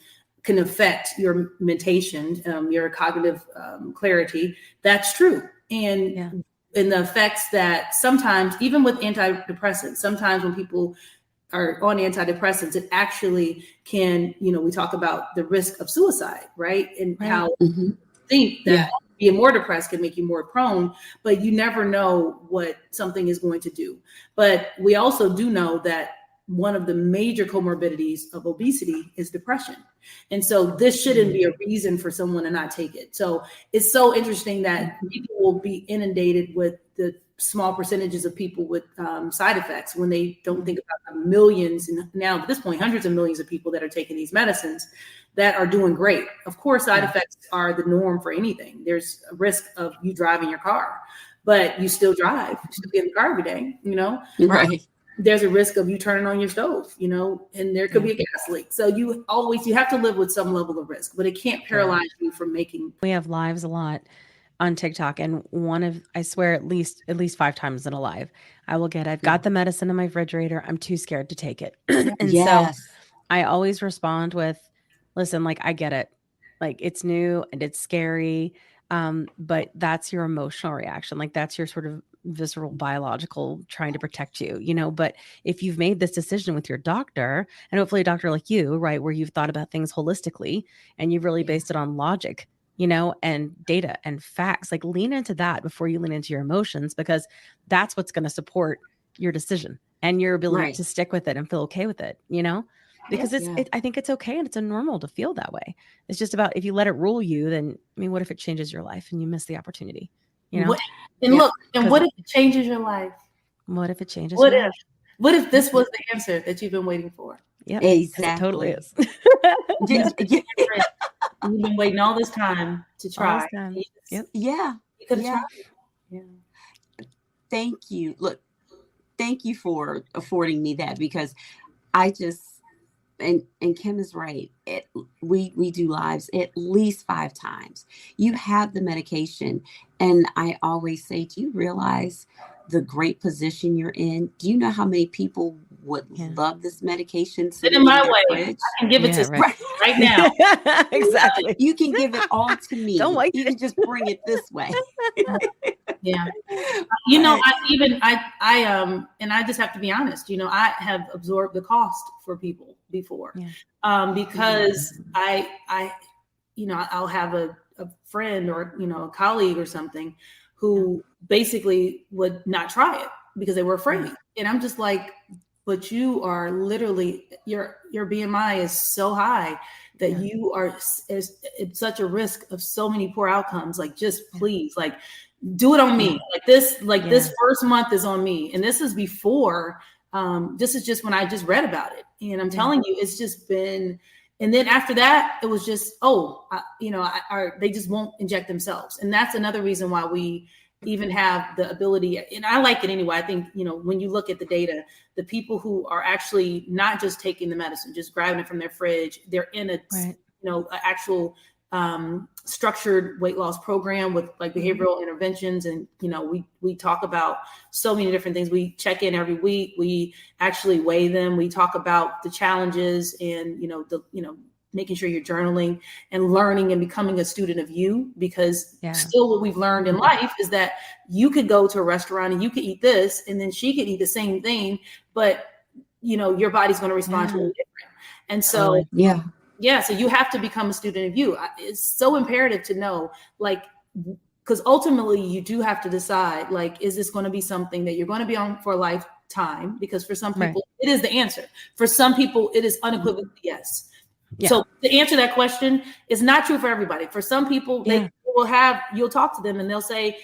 can affect your mentation, your cognitive clarity, that's true. And the effects that sometimes, even with antidepressants, sometimes when people are on antidepressants, it actually can, we talk about the risk of suicide, right? And how think that being more depressed can make you more prone, but you never know what something is going to do. But we also do know that one of the major comorbidities of obesity is depression. And so this shouldn't be a reason for someone to not take it. So it's so interesting that people will be inundated with the small percentages of people with side effects when they don't think about the millions, and now at this point, hundreds of millions of people that are taking these medicines that are doing great. Of course, side effects are the norm for anything. There's a risk of you driving your car, but you still drive, you still get in the car every day, Right. There's a risk of you turning on your stove, and there could be a gas leak. So you have to live with some level of risk, but it can't paralyze you from making. We have lives a lot on TikTok, and I swear at least 5 times in a live, I've got the medicine in my refrigerator. I'm too scared to take it. And so I always respond with, listen, like, I get it. Like, it's new and it's scary. But that's your emotional reaction. Like, that's your sort of visceral biological trying to protect you, but if you've made this decision with your doctor, and hopefully a doctor like you, right, where you've thought about things holistically and you've really based it on logic, and data and facts, like, lean into that before you lean into your emotions, because that's what's going to support your decision and your ability to stick with it and feel okay with it, because I think it's okay and it's a normal to feel that way. It's just about, if you let it rule you, then, what if it changes your life and you miss the opportunity, Look, and what if it changes your life? What if it changes your life? What if this was the answer that you've been waiting for? Yeah, exactly. It totally is. You've been waiting all this time to try. Yeah. You could have tried. Yeah. Thank you. Look, thank you for affording me that, because I just, and Kim is right. We do lives at least 5 times. You have the medication. And I always say, do you realize the great position you're in? Do you know how many people would love this medication? Sit in my way. I can give it to right now. Exactly. You can give it all to me. Don't wait. You can just bring it this way. Yeah. And I just have to be honest, I have absorbed the cost for people before, because I'll have a friend or, a colleague or something who basically would not try it because they were afraid. And I'm just like, but you are literally, your BMI is so high that you are at such a risk of so many poor outcomes. Like, just please, like, do it on me. This first month is on me. And this is before, this is just when I just read about it. And I'm telling you, it's just been, and then after that, it was just, they just won't inject themselves. And that's another reason why we even have the ability, and I like it anyway. I think, when you look at the data, the people who are actually not just taking the medicine, just grabbing it from their fridge, they're in an actual structured weight loss program with like behavioral interventions. And, we talk about so many different things. We check in every week. We actually weigh them. We talk about the challenges and, making sure you're journaling and learning and becoming a student of you, because still what we've learned in life is that you could go to a restaurant and you could eat this, and then she could eat the same thing, but your body's going to respond to it different. And so, so you have to become a student of you. It's so imperative to know, like, because ultimately you do have to decide, like, is this going to be something that you're going to be on for a lifetime? Because for some people, it is the answer. For some people, it is unequivocally yes. Yeah. So to answer that question is not true for everybody. For some people, you'll talk to them and they'll say,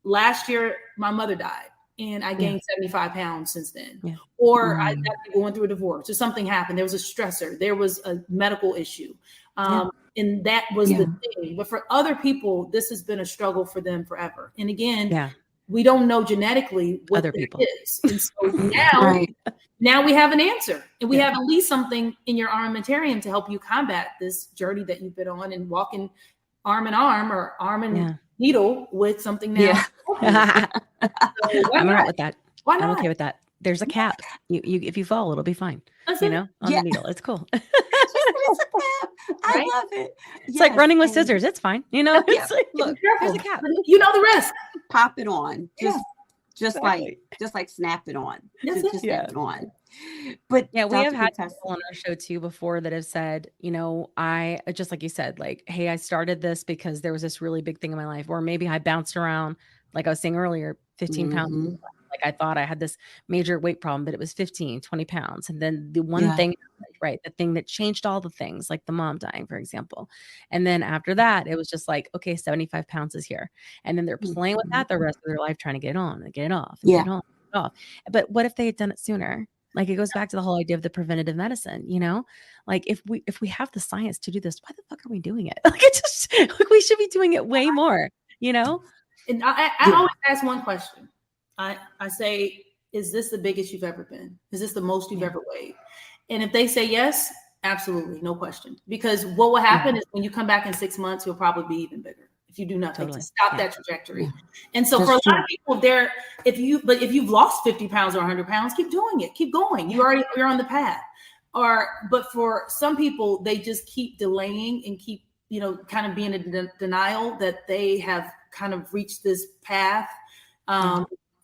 last year, my mother died and I gained 75 pounds since then. Yeah. Or I got going through a divorce or something happened. There was a stressor. There was a medical issue. And that was the thing. But for other people, this has been a struggle for them forever. And again, we don't know genetically what other people is. And so now we have an answer, and we have at least something in your armamentarium to help you combat this journey that you've been on, and walking arm in arm or arm and needle with something now. I'm all right with that. Why not? I'm okay with that. There's a cap. You if you fall, it'll be fine. On the needle. It's cool. It's a cap. I love it. It's like running with scissors. It's fine. It's like, look, there's a cap. You know the risk. Pop it on. Just like snap it on. Just snap it on. But we have had people on our show too before that have said, I just like you said, like, hey, I started this because there was this really big thing in my life, or maybe I bounced around, like I was saying earlier, 15 pounds. Like, I thought I had this major weight problem, but it was 15, 20 pounds. And then the one thing, the thing that changed all the things, like the mom dying, for example. And then after that, it was just like, okay, 75 pounds is here. And then they're playing with that the rest of their life, trying to get it on and get it off. And get it on, get it off. But what if they had done it sooner? Like, it goes back to the whole idea of the preventative medicine, like if we have the science to do this, why the fuck are we doing it? Like, it's just like, we should be doing it way more, And I always ask one question. I say, is this the biggest you've ever been? Is this the most you've ever weighed? And if they say yes, absolutely, no question. Because what will happen is when you come back in 6 months, you'll probably be even bigger if you do nothing to stop that trajectory. Yeah. And so that's for a lot of people, if you've lost 50 pounds or 100 pounds, keep doing it, keep going. You're on the path. but for some people, they just keep delaying and keep, kind of being in denial that they have kind of reached this path.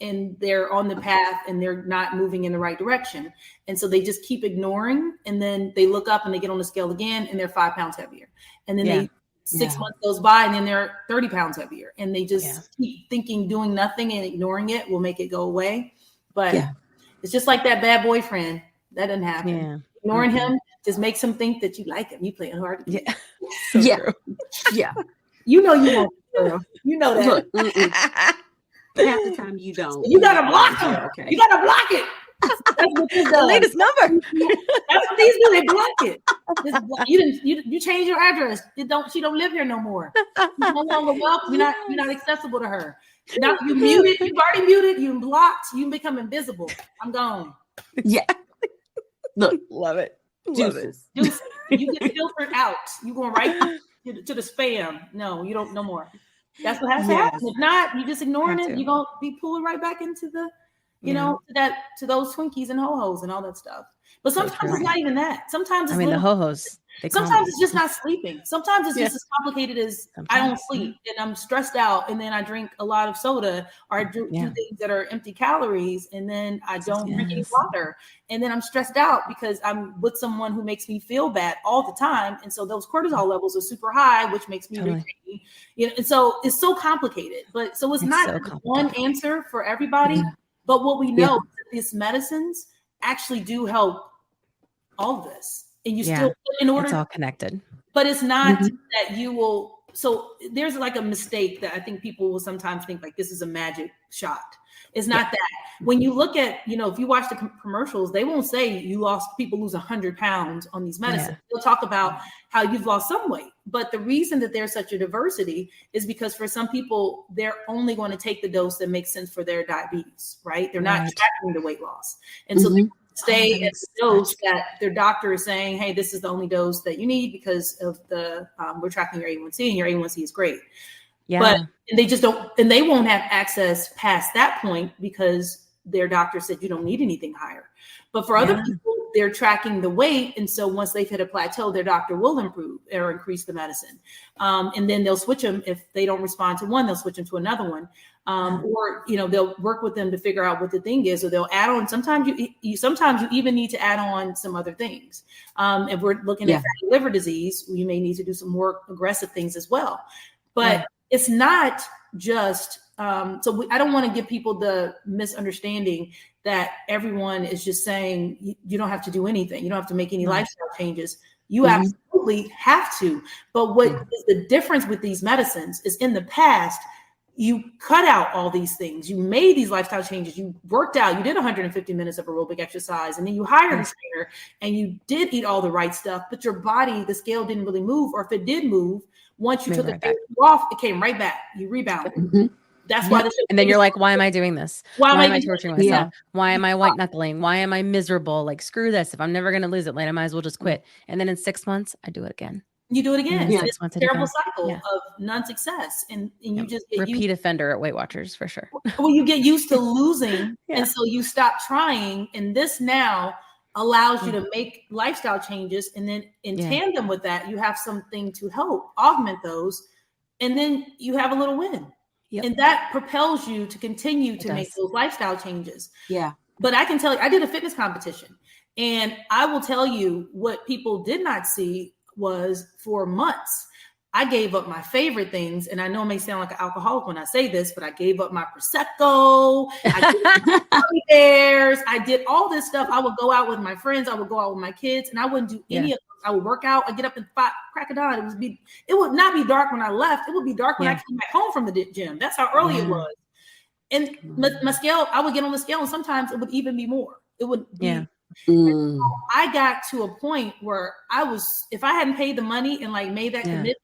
And they're on the path and they're not moving in the right direction. And so they just keep ignoring. And then they look up and they get on the scale again and they're 5 pounds heavier. And then 6 months goes by and then they're 30 pounds heavier. And they just keep thinking doing nothing and ignoring it will make it go away. But it's just like that bad boyfriend. That doesn't happen. Yeah. Ignoring him just makes him think that you like him. You playing hard. Yeah. So yeah. You know you won't, girl. You know that. Look, half the time you don't. You gotta block him. Okay. You gotta block it. That's what this The does. latest number. That's what these do. They block it. You change your address. She don't live here no more. You're no longer welcome. You're not accessible to her. Now you muted. You've already muted. You blocked. You become invisible. I'm gone. Yeah. Look, Love it. deuces. Deuces. You get filtered out. You going right to the spam. No, you don't. No more. That's what has to happen. If not, you just ignoring it. You're gonna be pulling right back into the, to those Twinkies and ho-hos and all that stuff. But sometimes it's not even that. Sometimes it's the ho-hos. Sometimes it's just not sleeping. Sometimes it's just as complicated as I don't sleep and I'm stressed out, and then I drink a lot of soda or I do things that are empty calories, and then I don't drink any water, and then I'm stressed out because I'm with someone who makes me feel bad all the time, and so those cortisol levels are super high, which makes me irritated. And so it's so complicated. But so it's not one answer for everybody. But what we know is that these medicines actually do help all of this. And you still, in order, it's all connected. But it's not that you will. So there's like a mistake that I think people will sometimes think like this is a magic shot. It's not that. When you look at, if you watch the commercials, they won't say people lose 100 pounds on these medicines. They'll talk about how you've lost some weight. But the reason that there's such a diversity is because for some people, they're only going to take the dose that makes sense for their diabetes, right? They're not tracking the weight loss. And so they stay at the dose that their doctor is saying, hey, this is the only dose that you need because of the, we're tracking your A1C and your A1C is great. Yeah. But they just don't, and they won't have access past that point because their doctor said you don't need anything higher. But for other people, they're tracking the weight. And so once they've hit a plateau, their doctor will improve or increase the medicine. And then they'll switch them. If they don't respond to one, they'll switch them to another one. Or, they'll work with them to figure out what the thing is, or they'll add on. Sometimes you even need to add on some other things. If we're looking at fatty liver disease, you may need to do some more aggressive things as well. But it's not just, I don't want to give people the misunderstanding that everyone is just saying you don't have to do anything. You don't have to make any lifestyle changes. You absolutely have to. But what is the difference with these medicines is in the past, you cut out all these things. You made these lifestyle changes. You worked out. You did 150 minutes of aerobic exercise, and then you hired a trainer, and you did eat all the right stuff. But your body, the scale didn't really move, or if it did move, once you took a day off, it came right back. You rebounded. That's why. And then you're like, why am I doing this? Why am I torturing myself? Why am I white knuckling? Why am I miserable? Like, screw this. If I'm never going to lose it, I might as well just quit. And then in 6 months, I do it again. You do it again. It's a terrible cycle of non-success. And you just get repeat offender at Weight Watchers for sure. Well, you get used to losing. And so you stop trying. And this now allows you to make lifestyle changes. And then in tandem with that, you have something to help augment those. And then you have a little win. And that propels you to continue to make those lifestyle changes. But I can tell you, I did a fitness competition. And I will tell you what people did not see was for months, I gave up my favorite things. And I know it may sound like an alcoholic when I say this, but I gave up my Prosecco. I did all this stuff. I would go out with my friends. I would go out with my kids, and I wouldn't do any of those. I would work out. I'd get up at 5 crack of dawn. It would not be dark when I left. It would be dark when I came back home from the gym. That's how early it was. And my scale, I would get on the scale, and sometimes it would even be more. It would be. So I got to a point where if I hadn't paid the money and like made that commitment,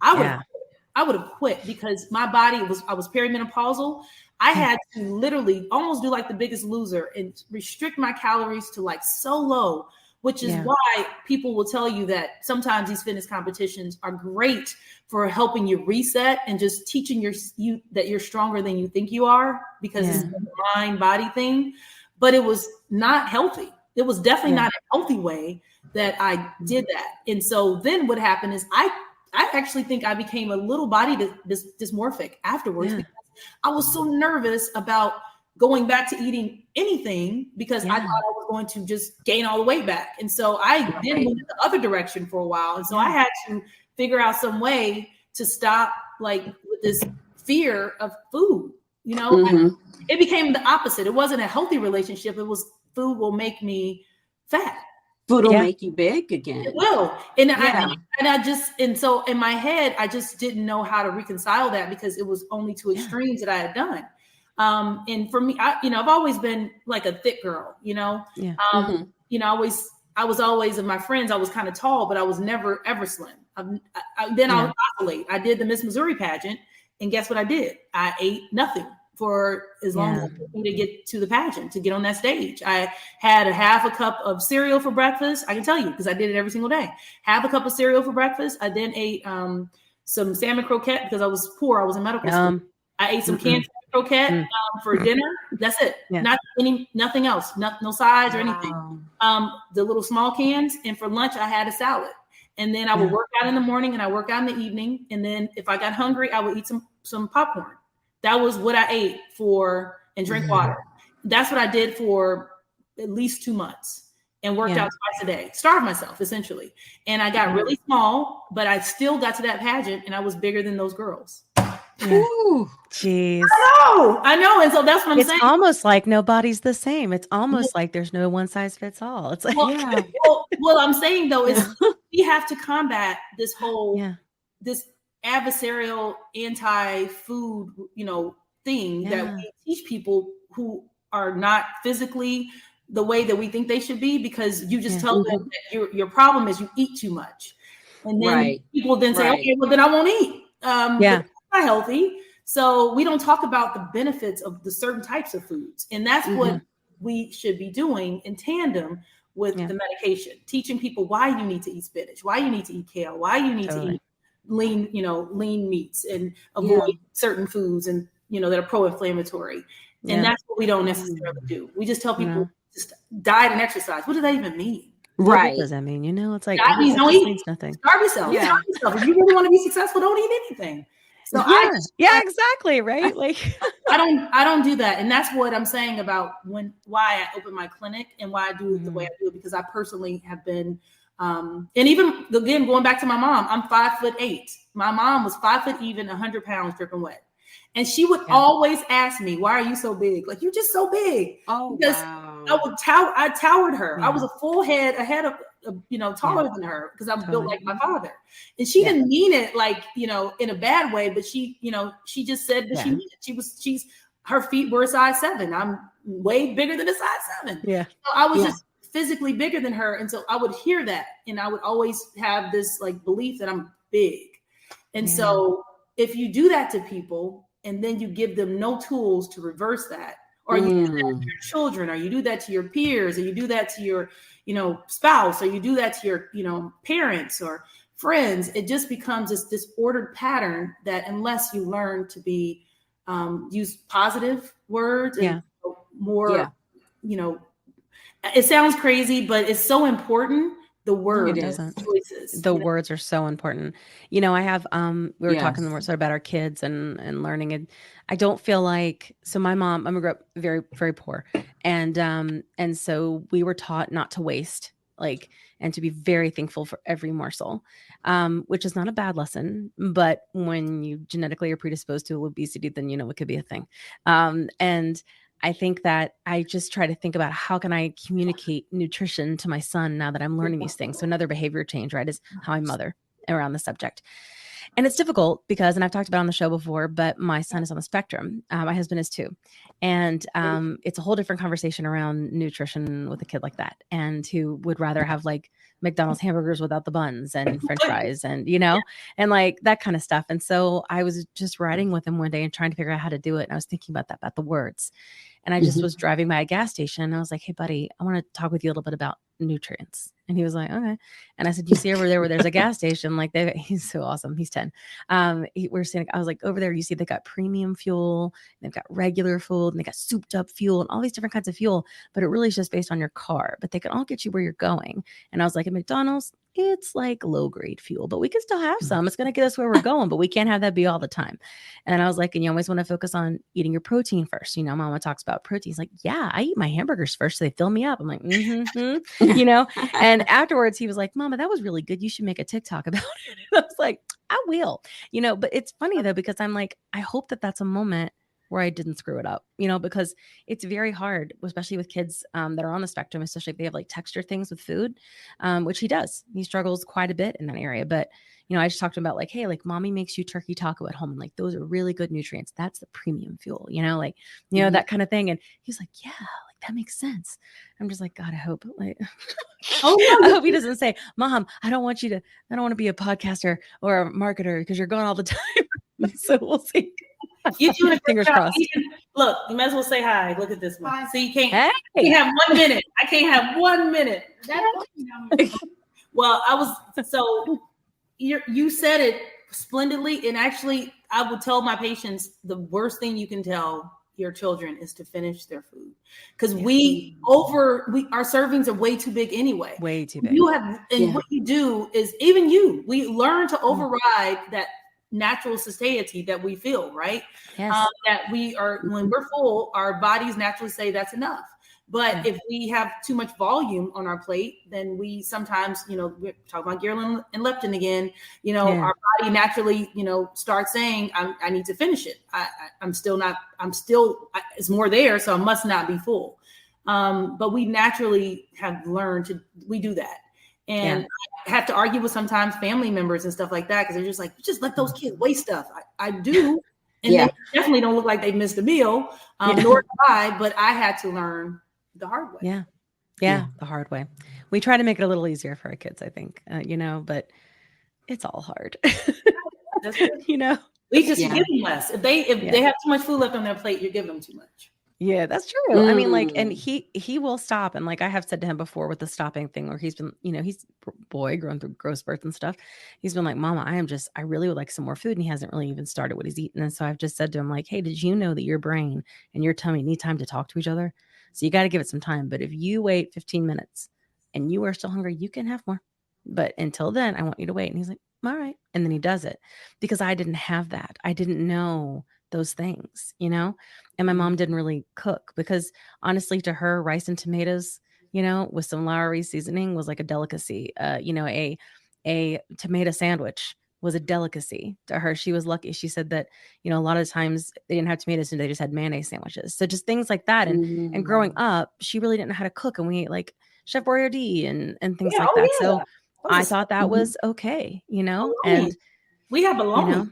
I would have quit because my body I was perimenopausal. I had to literally almost do like the Biggest Loser and restrict my calories to like so low, which is why people will tell you that sometimes these fitness competitions are great for helping you reset and just teaching you that you're stronger than you think you are, because it's a mind body thing. But it was not healthy. It was definitely not a healthy way that I did that. And so then what happened is I actually think I became a little body dysmorphic afterwards because I was so nervous about going back to eating anything because I thought I was going to just gain all the weight back. And so I then moved the other direction for a while. And so I had to figure out some way to stop like with this fear of food, you know. It became the opposite. It wasn't a healthy relationship. It was food will make me fat. Food will make you big again. It will. And so in my head, I just didn't know how to reconcile that because it was only two extremes that I had done. And for me, I've always been like a thick girl, you know. You know, I was always of my friends, I was kind of tall, but I was never ever slim. Then I was oscillate. I did the Miss Missouri pageant, and guess what I did? I ate nothing for as long as I could to get to the pageant, to get on that stage. I had a half a cup of cereal for breakfast. I can tell you because I did it every single day. Half a cup of cereal for breakfast. I then ate some salmon croquette because I was poor. I was in medical school. I ate some canned croquette for dinner. That's it. Nothing else. No sides or anything. The little small cans. And for lunch, I had a salad. And then I would work out in the morning and I work out in the evening. And then if I got hungry, I would eat some popcorn. That was what I ate and drink water. That's what I did for at least 2 months and worked out twice a day. Starved myself, essentially. And I got really small, but I still got to that pageant and I was bigger than those girls. Ooh, jeez. I know. And so that's what I'm saying. It's almost like nobody's the same. It's almost like there's no one size fits all. It's like, well, I'm saying though, is we have to combat this whole, this adversarial anti-food, thing that we teach people who are not physically the way that we think they should be, because you just tell them that your problem is you eat too much. And then people then say, okay, well then I won't eat. That's not healthy. So we don't talk about the benefits of the certain types of foods. And that's what we should be doing in tandem with the medication, teaching people why you need to eat spinach, why you need to eat kale, why you need to eat lean meats and avoid certain foods and, that are pro-inflammatory. And that's what we don't necessarily do. We just tell people just diet and exercise. What does that even mean? Right. What does that mean? It's like, that means don't eat. Means nothing. Starve yourself. Starve yourself. If you really want to be successful, don't eat anything. So exactly. Right. Like I don't do that. And that's what I'm saying about why I open my clinic and why I do it the way I do it, because I personally have been, and even again, going back to my mom, I'm 5'8". My mom was 5 foot even, 100 pounds dripping wet. And she would always ask me, why are you so big? Like, you're just so big. Oh, because I towered her. I was a full head ahead of, taller than her because I'm built like my father. And she didn't mean it like, in a bad way, but she, she just said that she meant it. Her feet were a size 7. I'm way bigger than a size 7. Yeah. So I was just physically bigger than her. And so I would hear that. And I would always have this like belief that I'm big. And so if you do that to people, and then you give them no tools to reverse that, or you do that to your children, or you do that to your peers, or you do that to your, spouse, or you do that to your, parents or friends, it just becomes this disordered pattern that unless you learn to be, use positive words and more, it sounds crazy, but it's so important. The word choices. The words are so important. I have, we were talking more so about our kids and learning, and I don't feel like, so my mom, I grew up very, very poor. And so we were taught not to waste, and to be very thankful for every morsel, which is not a bad lesson, but when you genetically are predisposed to obesity, then, it could be a thing. And I think that I just try to think about how can I communicate nutrition to my son now that I'm learning these things. So another behavior change, right, is how I mother around the subject. And it's difficult because, and I've talked about it on the show before, but my son is on the spectrum. My husband is too. And it's a whole different conversation around nutrition with a kid like that, and who would rather have like McDonald's hamburgers without the buns and French fries and, and like that kind of stuff. And so I was just riding with him one day and trying to figure out how to do it. And I was thinking about that, about the words. And I just was driving by a gas station and I was like, hey buddy, I want to talk with you a little bit about nutrients. And he was like, okay. And I said, you see over there where there's a gas station, like he's so awesome. He's 10. I was like, over there, you see they got premium fuel, they've got regular fuel, and they got souped up fuel and all these different kinds of fuel, but it really is just based on your car, but they can all get you where you're going. And I was like, at McDonald's, it's like low grade fuel, but we can still have some. It's going to get us where we're going, but we can't have that be all the time. And I was like, and you always want to focus on eating your protein first. Mama talks about protein. He's like, yeah, I eat my hamburgers first, so they fill me up. I'm like, and afterwards he was like, Mama, that was really good. You should make a TikTok about it. And I was like, I will, but it's funny though, because I'm like, I hope that that's a moment where I didn't screw it up, because it's very hard, especially with kids that are on the spectrum, especially if they have like texture things with food, which he does. He struggles quite a bit in that area. But, I just talked to him about like, hey, like mommy makes you turkey taco at home. And like, those are really good nutrients. That's the premium fuel, that kind of thing. And he's like, yeah, like that makes sense. I'm just like, God, I hope I hope he doesn't say, Mom, I don't want to be a podcaster or a marketer because you're gone all the time. So we'll see. You doing a fingers crossed. Look, you might as well say hi. Look at this one. So you can't have 1 minute. I can't have 1 minute. Well, you said it splendidly. And actually, I would tell my patients the worst thing you can tell your children is to finish their food, because our servings are way too big anyway. Way too big. What you do is we learn to override that natural satiety that we feel, right? Yes. That we are, when we're full, our bodies naturally say that's enough. But if we have too much volume on our plate, then we sometimes, we're talking about ghrelin and leptin again, our body naturally, starts saying, I need to finish it. It's more there. So I must not be full. But we naturally have learned we do that. And I have to argue with sometimes family members and stuff like that, because they're just like, just let those kids waste stuff. I do. And they definitely don't look like they missed a meal, nor do I, but I had to learn the hard way. Yeah, the hard way. We try to make it a little easier for our kids, I think, but it's all hard. We just give them less. If they have too much food left on their plate, you give them too much. Yeah, that's true. I mean, like, and he will stop. And like, I have said to him before with the stopping thing, where he's been, he's a boy growing through growth spurts and stuff. He's been like, Mama, I really would like some more food. And he hasn't really even started what he's eating. And so I've just said to him like, hey, did you know that your brain and your tummy need time to talk to each other? So you got to give it some time. But if you wait 15 minutes and you are still hungry, you can have more. But until then, I want you to wait. And he's like, all right. And then he does it, because I didn't have that. I didn't know those things, and my mom didn't really cook, because honestly, to her, rice and tomatoes, with some Lowry seasoning was like a delicacy. A tomato sandwich was a delicacy to her. She was lucky. She said that, a lot of times they didn't have tomatoes and they just had mayonnaise sandwiches. So just things like that. And growing up, she really didn't know how to cook. And we ate like Chef Boyardee and things like that. So I thought that was okay, and we have bologna.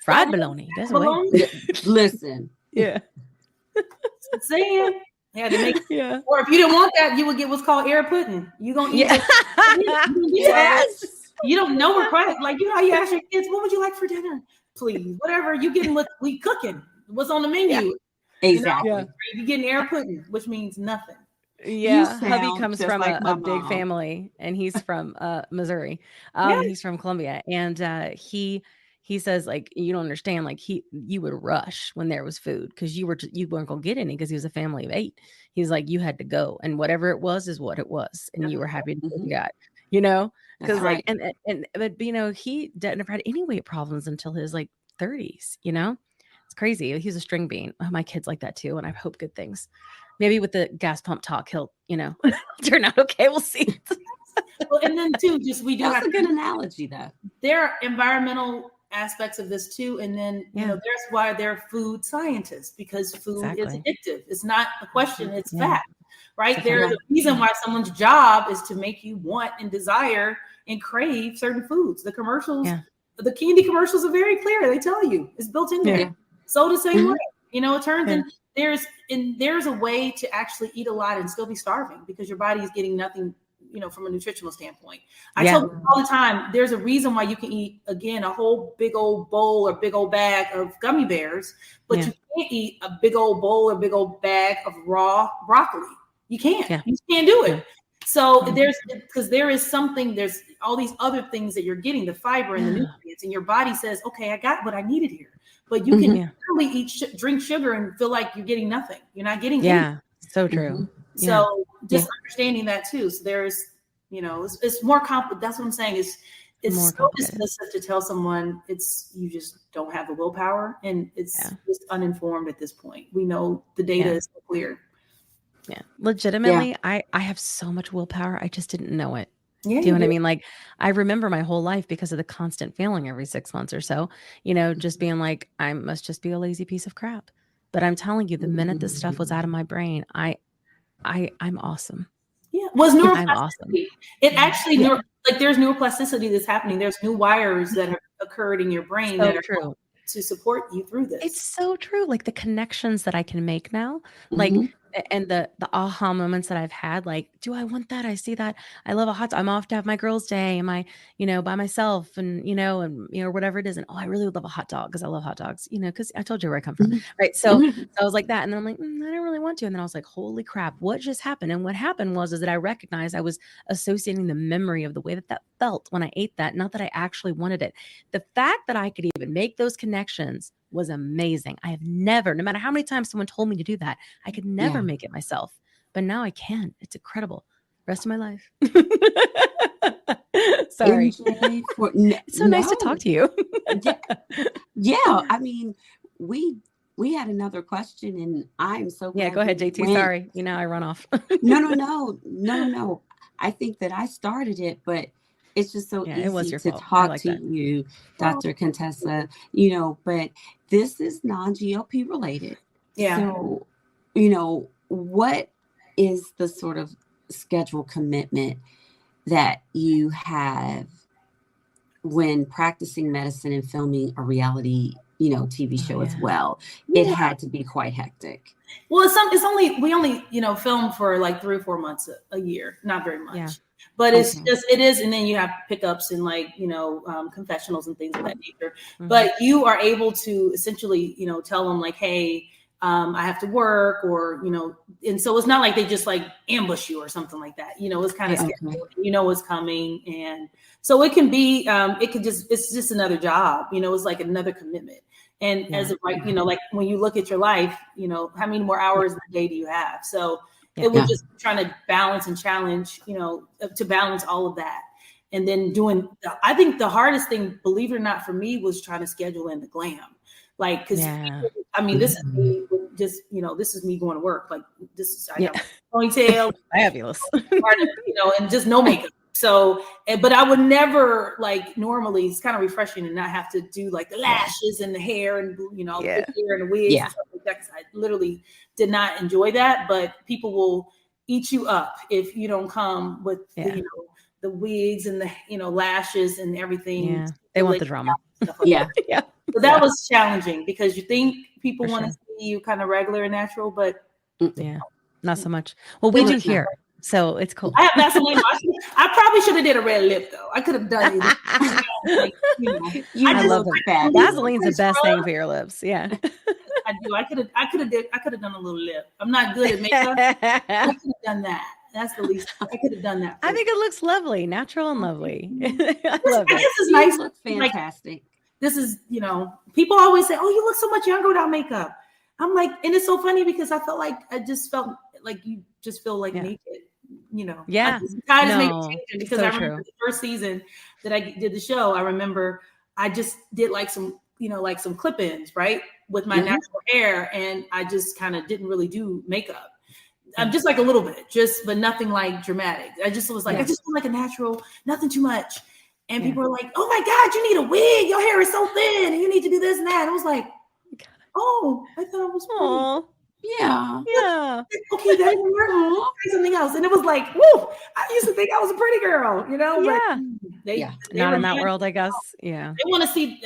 Fried bologna. That's bologna. Listen. Yeah. Saying. Had to make Or if you didn't want that, you would get what's called air pudding. You gonna eat yes. You don't know we're crying. Like, how you ask your kids, what would you like for dinner? Please, whatever you getting, what we cooking, what's on the menu. Exactly. You're getting air pudding, which means nothing. Yeah, hubby comes from a big family, and he's from Missouri. He's from Columbia, and he says, like, you don't understand, like, you would rush when there was food, because you weren't gonna get any, because he was a family of 8. He's like, you had to go, and whatever it was is what it was, and you were happy to get what you got, because like, but he never had any weight problems until his like 30s. It's crazy. He's a string bean. Oh, my kid's like that too, and I hope good things. Maybe with the gas pump talk, he'll, turn out okay. We'll see. Well, and then too, That's a good analogy, though. There are environmental aspects of this too, and then there's why they're food scientists, because food is addictive. It's not a question; it's fact, right? There's a reason why someone's job is to make you want and desire and crave certain foods. The commercials, the candy commercials are very clear. They tell you it's built in there. So the same way, it turns in. There's a way to actually eat a lot and still be starving, because your body is getting nothing, from a nutritional standpoint. I tell people all the time, there's a reason why you can eat, again, a whole big old bowl or big old bag of gummy bears, but you can't eat a big old bowl or big old bag of raw broccoli. You can't. Yeah. You just can't do it. Yeah. So because there is something, there's all these other things that you're getting, the fiber and the nutrients, and your body says, okay, I got what I needed here. But you can literally drink sugar and feel like you're getting nothing. You're not getting anything. So true. So just understanding that too. So there's, it's more complex. That's what I'm saying is it's so dismissive to tell someone you just don't have the willpower, and it's just uninformed at this point. We know the data is so clear. Yeah. Legitimately, I have so much willpower. I just didn't know it. Yeah, Do you know what I mean? Like, I remember my whole life because of the constant failing every 6 months or so, just being like, I must just be a lazy piece of crap. But I'm telling you, the minute this stuff was out of my brain, I'm awesome. Yeah. Was neuroplasticity. I'm awesome. It actually, there's neuroplasticity that's happening. There's new wires that have occurred in your brain that are true to support you through this. It's so true. Like the connections that I can make now, like, and the aha moments that I've had, like, do I want that? I see that. I love a hot dog. I'm off to have my girls' day. Am I, by myself and, whatever it is. And, I really would love a hot dog because I love hot dogs, because I told you where I come from. Right. So I was like that. And then I'm like, I don't really want to. And then I was like, holy crap, what just happened? And what happened is that I recognized I was associating the memory of the way that felt when I ate that. Not that I actually wanted it. The fact that I could even make those connections was amazing. I have never, no matter how many times someone told me to do that, I could never make it myself. But now I can. It's incredible. Rest of my life. Sorry. It's so nice to talk to you. I mean, we had another question, and I'm so glad. Yeah, go ahead, JT. Sorry. I run off. No. I think that I started it, but it's just so easy to talk to you, Dr. Contessa, but this is non-GLP related. Yeah. So, what is the sort of schedule commitment that you have when practicing medicine and filming a reality, TV show as well? It had to be quite hectic. Well, we only, film for like 3 or 4 months a year, not very much. Yeah. But it is. And then you have pickups and confessionals and things of that nature. Mm-hmm. But you are able to essentially, tell them like, hey, I have to work or, and so it's not like they just like ambush you or something like that. It's kind of scheduled, what's coming. And so it can be, it's just another job, it's like another commitment. And as of like, like when you look at your life, how many more hours in a day do you have? So it was just trying to balance and challenge, to balance all of that. And then I think the hardest thing, believe it or not, for me was trying to schedule in the glam. Like, cause this is me just, this is me going to work. Like I got ponytail, fabulous, and just no makeup. So, but I would never normally it's kind of refreshing and not have to do like the lashes and the hair and, the hair and the wigs and stuff like that. Cause I literally did not enjoy that, but people will eat you up if you don't come with, the wigs and the, lashes and everything. Yeah. They want the drama. Yeah. So that was challenging because you think people want to see you kind of regular and natural, but not so much. Well, we do here. So it's cool. I have Vaseline. I probably should have did a red lip though. I could have done it. I love it. Vaseline's the best thing for your lips. Yeah. I do. I could have done a little lip. I'm not good at makeup. I could have done that. That's the least. I could have done that. I think it looks lovely, natural and lovely. I love it. This is nice. Look fantastic. This is, people always say, "Oh, you look so much younger without makeup." I'm like, and it's so funny because I felt like you just feel like naked. Yeah. Because I remember the first season that I did the show, I remember I just did like some, some clip-ins, right, with my natural hair, and I just kind of didn't really do makeup. I'm just like a little bit, but nothing like dramatic. I just was like, I just feel like a natural, nothing too much. And people are like, "Oh my God, you need a wig. Your hair is so thin, and you need to do this and that." And I was like, "Oh, I thought I was pretty." Yeah. Okay, that didn't work. Try something else. And it was like, woo, I used to think I was a pretty girl, Yeah. But they not in that world, I guess. Yeah. They want to see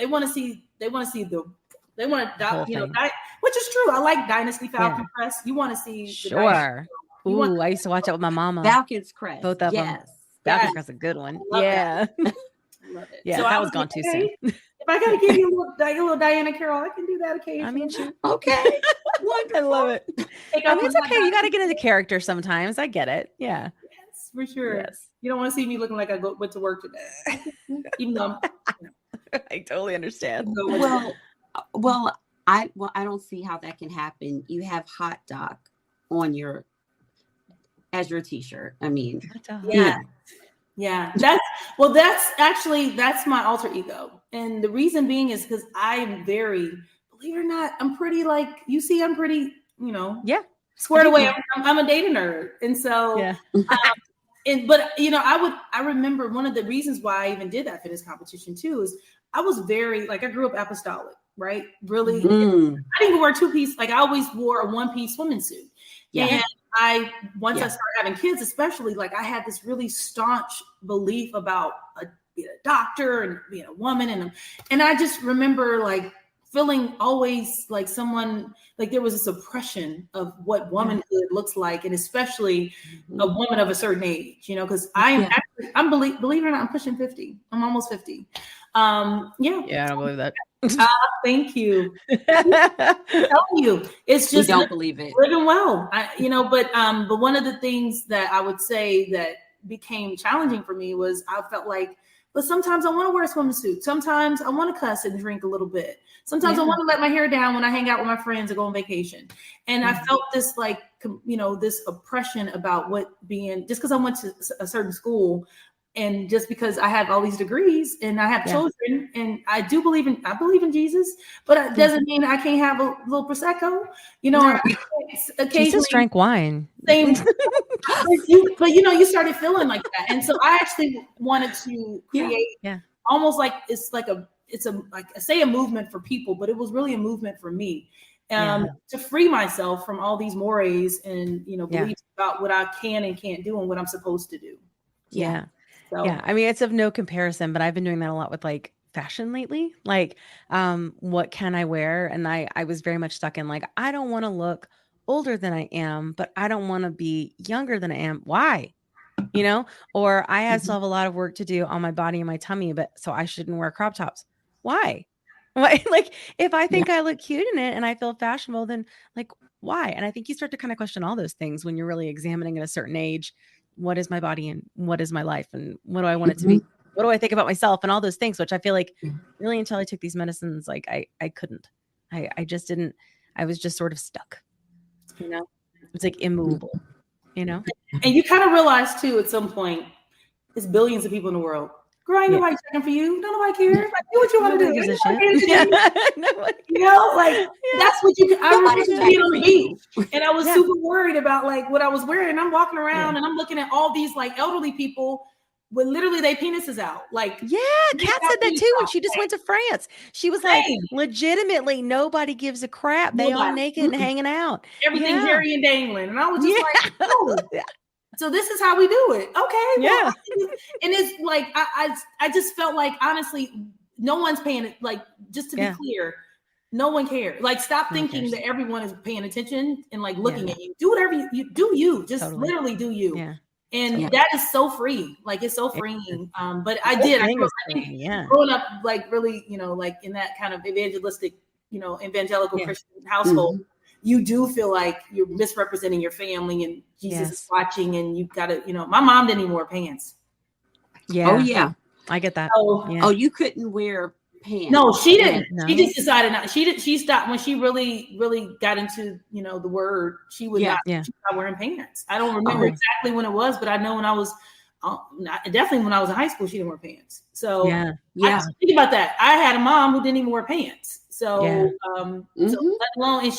which is true. I like Dynasty Falcon Crest. You want to see sure. I used to watch it with my mama. Falcon's Crest. Both of them. Falcon's Crest is a good one. Yeah. Love it. Yeah, so that was gone too soon. If I gotta give you a little Diana Carroll, I can do that occasionally. I mean, Okay. I love it. I mean, it's okay. You got to get into character sometimes. I get it. Yeah. Yes, for sure. Yes. You don't want to see me looking like I went to work today. Even though I totally understand. Well, I don't see how that can happen. You have hot dog on as your t-shirt. I mean, yeah. That's my alter ego. And the reason being is because I'm very, believe it or not, I'm pretty I'm pretty, squared away. I'm a data nerd. And so, I remember one of the reasons why I even did that fitness competition too, is I was very, I grew up apostolic, right? Really, I didn't even wear two-piece. I always wore a one-piece swimming suit. Yeah. And once I started having kids, especially, I had this really staunch belief about being a doctor and being a woman. And I just remember feeling always like someone, there was a suppression of what womanhood looks like. And especially a woman of a certain age, because I'm believe it or not, I'm pushing 50. I'm almost 50. Yeah, I don't believe that. Thank you. I tell you, it's just we don't believe it. Living well, but one of the things that I would say that became challenging for me was I felt but sometimes I want to wear a swimsuit. Sometimes I want to cuss and drink a little bit. Sometimes I want to let my hair down when I hang out with my friends or go on vacation. And I felt this this oppression about just because I went to a certain school. And just because I have all these degrees and I have children and I believe in Jesus, but it doesn't mean I can't have a little Prosecco, or Jesus drank wine. Same, but you started feeling like that. And so I actually wanted to create almost it's a movement for people, but it was really a movement for me to free myself from all these mores and, beliefs about what I can and can't do and what I'm supposed to do. Yeah. So. Yeah, I mean, it's of no comparison, but I've been doing that a lot with fashion lately. What can I wear? And I was very much stuck in I don't want to look older than I am, but I don't want to be younger than I am. Why? Or I still have a lot of work to do on my body and my tummy, but so I shouldn't wear crop tops. Why? Why? If I think I look cute in it and I feel fashionable, then why? And I think you start to kind of question all those things when you're really examining at a certain age. What is my body and what is my life and what do I want it to be? What do I think about myself and all those things, which I feel really until I took these medicines, I couldn't, I just didn't, I was just sort of stuck, it's immovable, And you kind of realize too, at some point, it's billions of people in the world. Girl, ain't nobody checking for you. Nobody cares. Do what you want to do. That's what you. I remember being on the beach, and I was super worried about what I was wearing. I'm walking around and I'm looking at all these elderly people with literally their penises out. Kat said that too when she just went to France. She was legitimately nobody gives a crap. They all naked and hanging out. Everything's hairy and dangling, and I was just oh. So this is how we do it. Okay. Well, and it's I just felt honestly, no one's paying it. Just to be clear, no one cares. Stop thinking that everyone is paying attention and looking at you. Do whatever you do. You just literally do you. Yeah. And that is so free. It's so freeing. But I grew up, growing up really, in that kind of evangelistic, evangelical Christian household. You do feel like you're misrepresenting your family and Jesus is watching and you've got to, my mom didn't even wear pants. Yeah. Oh yeah. I get that. Oh, you couldn't wear pants. No, she didn't. No. She just decided not. She stopped when she really, really got into, the word. She would not wearing pants. I don't remember exactly when it was, but I know when I was, definitely when I was in high school, she didn't wear pants. So I think about that. I had a mom who didn't even wear pants. So, so let alone, and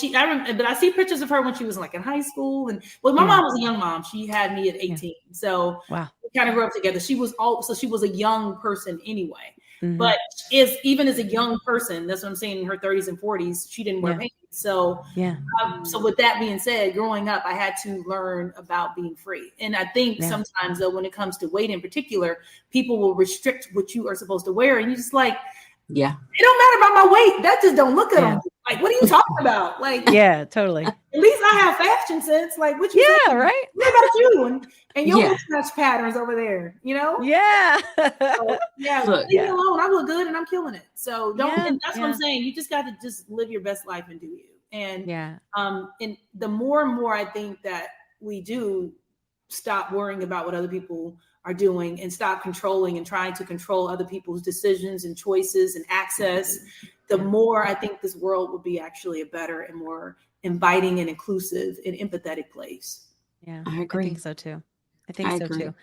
but I see pictures of her when she was in high school, and my mom was a young mom. She had me at 18, so we kind of grew up together. She was a young person anyway, but even as a young person, that's what I'm saying. In her 30s and 40s, she didn't wear pants. So, so with that being said, growing up, I had to learn about being free, and I think sometimes though, when it comes to weight in particular, people will restrict what you are supposed to wear, and you just it don't matter about my weight. That just don't look good on me. Like, what are you talking about? Like, Yeah, totally. at least I have fashion sense. Like, what you saying? Right. What about you and your mismatch patterns over there? Yeah. So, leave me alone. I look good and I'm killing it. So and that's what I'm saying. You just got to just live your best life and do you. And and the more and more I think that we do stop worrying about what other people are doing and stop controlling and trying to control other people's decisions and choices and access, the more I think this world will be actually a better and more inviting and inclusive and empathetic place. Yeah, I agree. I think so too. Too.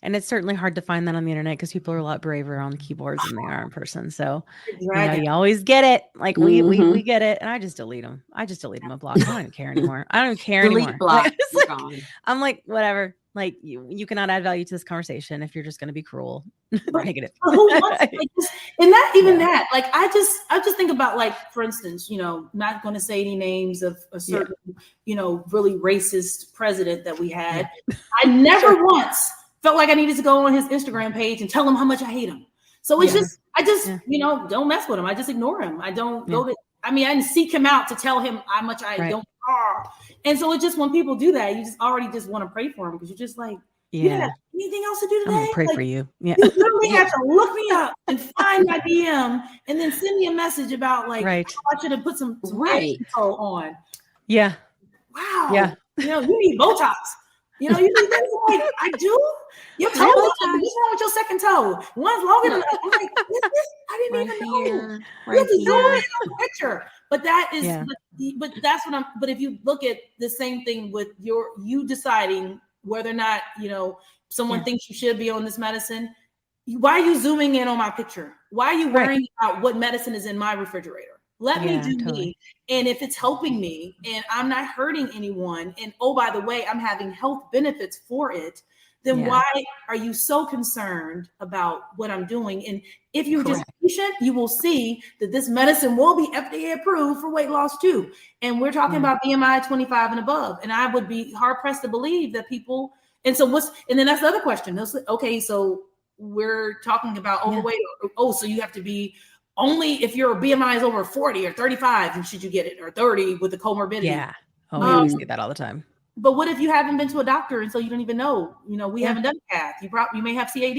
And it's certainly hard to find that on the internet because people are a lot braver on the keyboards than they are in person. So you always get it. Like we get it. And I just delete them. I just delete them and block. I don't even care anymore. I don't even care anymore. Block. I'm like, whatever. Like you cannot add value to this conversation if you're just going to be cruel. Negative. And not even that. Like I just think about, like, for instance, not going to say any names of a certain, really racist president that we had. I never once felt like I needed to go on his Instagram page and tell him how much I hate him. So it's I just don't mess with him. I just ignore him. I don't go to, I didn't seek him out to tell him how much I don't. And so it's just, when people do that, you just already just want to pray for him, because you're just like, you have anything else to do today? I'm gonna pray for you. Yeah. You literally have to look me up and find my DM and then send me a message about, like, I should have put some info on. Yeah. Wow. Yeah. You need Botox. You need things like, I do. Your toe, what's wrong with your second toe? One's longer than the other. I'm like, what's this? I didn't even know. You have to zoom in on the picture. But that is, but that's what but if you look at the same thing with you deciding whether or not, someone thinks you should be on this medicine, why are you zooming in on my picture? Why are you worrying about what medicine is in my refrigerator? Let me do me. And if it's helping me and I'm not hurting anyone, and oh, by the way, I'm having health benefits for it, then why are you so concerned about what I'm doing? And if you're just patient, you will see that this medicine will be FDA approved for weight loss too. And we're talking about BMI 25 and above. And I would be hard pressed to believe that people, and then that's the other question. Okay, so we're talking about overweight. So you have to be, only if your BMI is over 40 or 35, then should you get it, or 30 with the comorbidity. Yeah. Oh, we see that all the time. But what if you haven't been to a doctor and so you don't even know? We haven't done a cath. You may have CAD.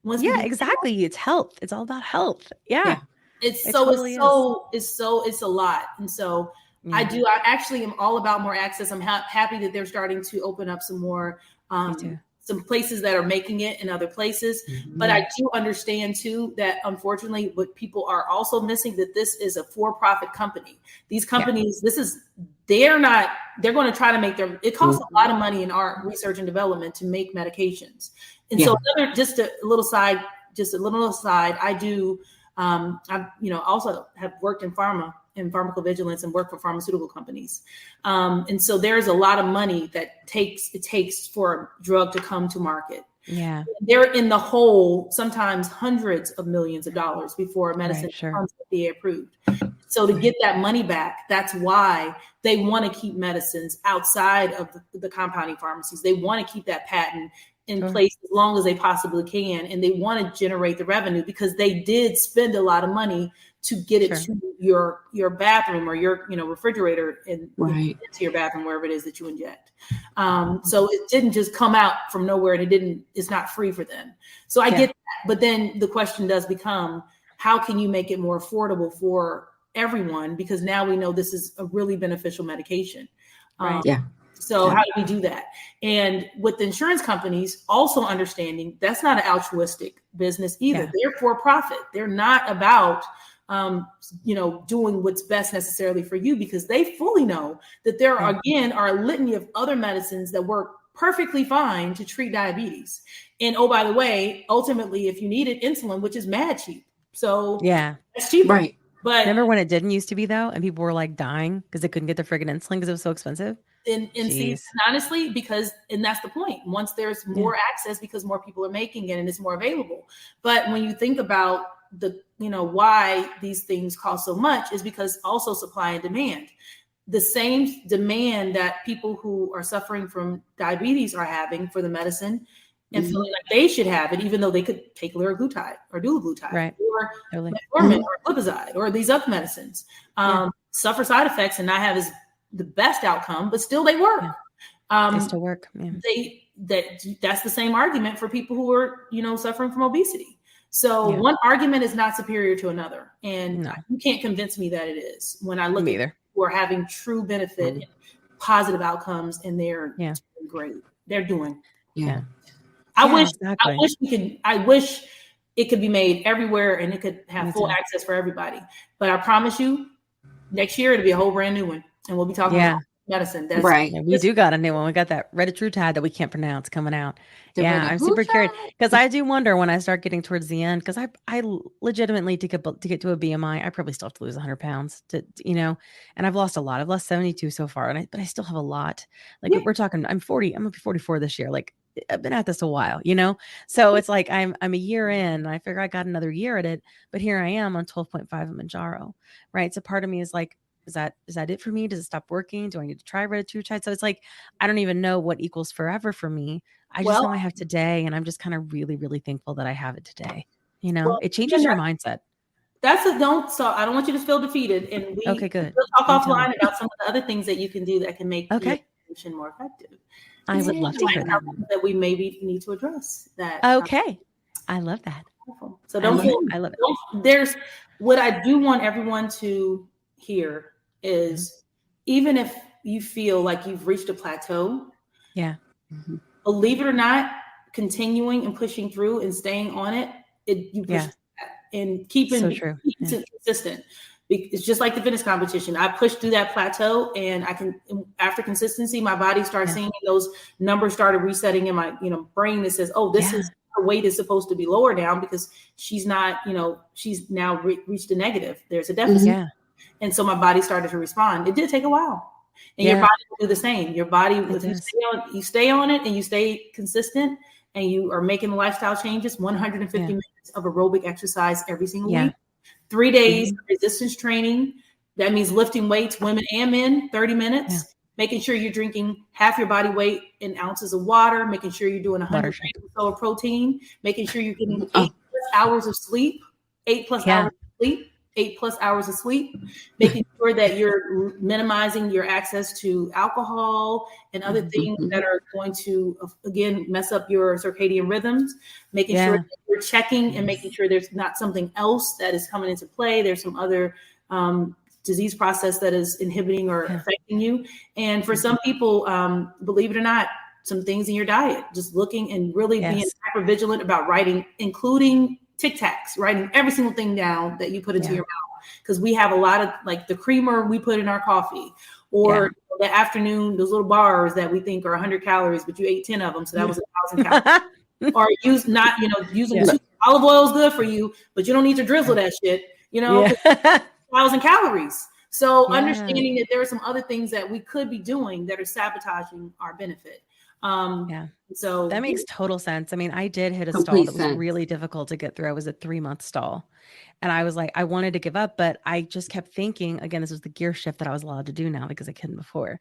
Exactly. It's health. It's all about health. Yeah. It's a lot. And so I actually am all about more access. I'm happy that they're starting to open up some more, some places that are making it in other places. But I do understand too that unfortunately what people are also missing, that this is a for-profit company. These companies, they're going to try to make it costs a lot of money in our research and development to make medications. And so just a little aside, I do, I've, also have worked in pharmacovigilance and work for pharmaceutical companies. And so there's a lot of money that it takes for a drug to come to market. Yeah. They're in the hole, sometimes hundreds of millions of dollars before a medicine becomes FDA approved. So to get that money back, that's why they want to keep medicines outside of the compounding pharmacies. They want to keep that patent in place as long as they possibly can. And they want to generate the revenue, because they did spend a lot of money to get it to your bathroom or your refrigerator and into your bathroom, wherever it is that you inject. So it didn't just come out from nowhere, and it's not free for them. So I get that. But then the question does become, how can you make it more affordable for everyone? Because now we know this is a really beneficial medication. So how do we do that? And with the insurance companies also understanding that's not an altruistic business either. They're for profit. They're not about doing what's best necessarily for you, because they fully know that there are a litany of other medicines that work perfectly fine to treat diabetes. And oh, by the way, ultimately, if you needed insulin, which is mad cheap. So it's cheaper. Right. But remember when it didn't used to be though, and people were like dying because they couldn't get their friggin' insulin because it was so expensive? And see, honestly, and that's the point. Once there's more access, because more people are making it and it's more available. But when you think about why these things cost so much, is because also supply and demand. The same demand that people who are suffering from diabetes are having for the medicine, and feeling like they should have it, even though they could take liraglutide or dulaglutide or metformin or glipizide or these other medicines. suffer side effects and not have the best outcome, but still they work. They still work. Yeah. That's the same argument for people who are, suffering from obesity. So one argument is not superior to another. And you can't convince me that it is when I look at people who are having true benefit and positive outcomes, and they're doing great. They're doing. Yeah. I wish it could be made everywhere and it could have full access for everybody. But I promise you, next year it'll be a whole brand new one. And we'll be talking about medicine. That's right. Yeah, we do got a new one. We got that retatrutide that we can't pronounce coming out. I'm super curious because I do wonder when I start getting towards the end, because I legitimately to get to a BMI, I probably still have to lose 100 pounds and I've lost a lot. I've lost 72 so far, but I still have a lot. Like we're talking, I'm 40, I'm gonna be 44 this year. Like I've been at this a while, so it's like I'm a year in and I figure I got another year at it, but here I am on 12.5 of Mounjaro, right? So part of me is like, is that it for me? Does it stop working? Do I need to try retatrutide? So it's like, I don't even know what equals forever for me. I just know I have today. And I'm just kind of really, really thankful that I have it today. It changes your mindset. So I don't want you to feel defeated. And okay, good. We'll talk offline about some of the other things that you can do that can make your nutrition more effective. I would love to hear that we maybe need to address that. Okay. I love that. So I love it. There's what I do want everyone to hear is even if you feel like you've reached a plateau, believe it or not, continuing and pushing through and staying on it, you push and keeping it consistent. It's just like the fitness competition. I pushed through that plateau, and after consistency, my body started seeing those numbers started resetting in my brain that says, oh, this is her weight is supposed to be lower down because she's not, she's now reached a negative. There's a deficit. And so my body started to respond. It did take a while. And your body will do the same. Your body, if you stay on it and you stay consistent and you are making the lifestyle changes, 150 minutes of aerobic exercise every single week, 3 days of resistance training. That means lifting weights, women and men, 30 minutes, making sure you're drinking half your body weight in ounces of water, making sure you're doing 100 grams or so of protein, making sure you're getting 8+ hours of sleep, 8+ hours of sleep. 8+ hours of sleep, making sure that you're minimizing your access to alcohol and other things that are going to, again, mess up your circadian rhythms, making sure that you're checking and making sure there's not something else that is coming into play. There's some other disease process that is inhibiting or affecting you. And for some people, believe it or not, some things in your diet, just looking and really being hyper vigilant about writing, including Tic Tacs, writing every single thing down that you put into your mouth. Because we have a lot of like the creamer we put in our coffee, or the afternoon, those little bars that we think are 100 calories, but you ate 10 of them. So that was 1,000 calories. Or using olive oil is good for you, but you don't need to drizzle that shit, 1,000 calories. So understanding that there are some other things that we could be doing that are sabotaging our benefit. So that makes total sense. I mean, I did hit a stall that was really difficult to get through. I was a 3-month stall and I was like, I wanted to give up, but I just kept thinking, again, this was the gear shift that I was allowed to do now because I couldn't before.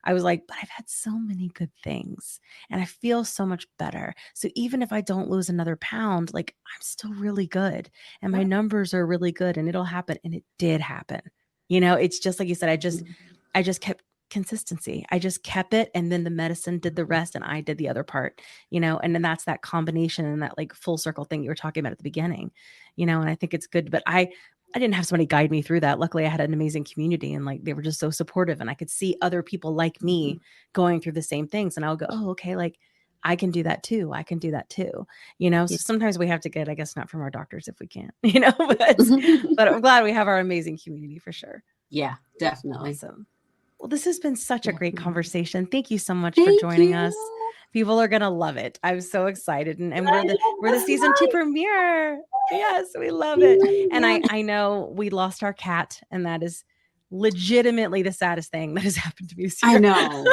I was like, but I've had so many good things and I feel so much better. So even if I don't lose another pound, like I'm still really good and my numbers are really good and it'll happen. And it did happen. It's just like you said, I just kept consistency. I just kept it. And then the medicine did the rest and I did the other part, and then that's that combination and that like full circle thing you were talking about at the beginning, and I think it's good, but I didn't have somebody guide me through that. Luckily I had an amazing community and like, they were just so supportive and I could see other people like me going through the same things. And I'll go, oh, okay. Like I can do that too. I can do that too. So sometimes we have to get, I guess not from our doctors if we can't, but I'm glad we have our amazing community for sure. Yeah, definitely. Awesome. Well, this has been such a great conversation. Thank you so much for joining us. People are going to love it. I'm so excited. And we're the season 2 premiere. Yes, we love it. And I know we lost our cat and that is legitimately the saddest thing that has happened to me this year. I know.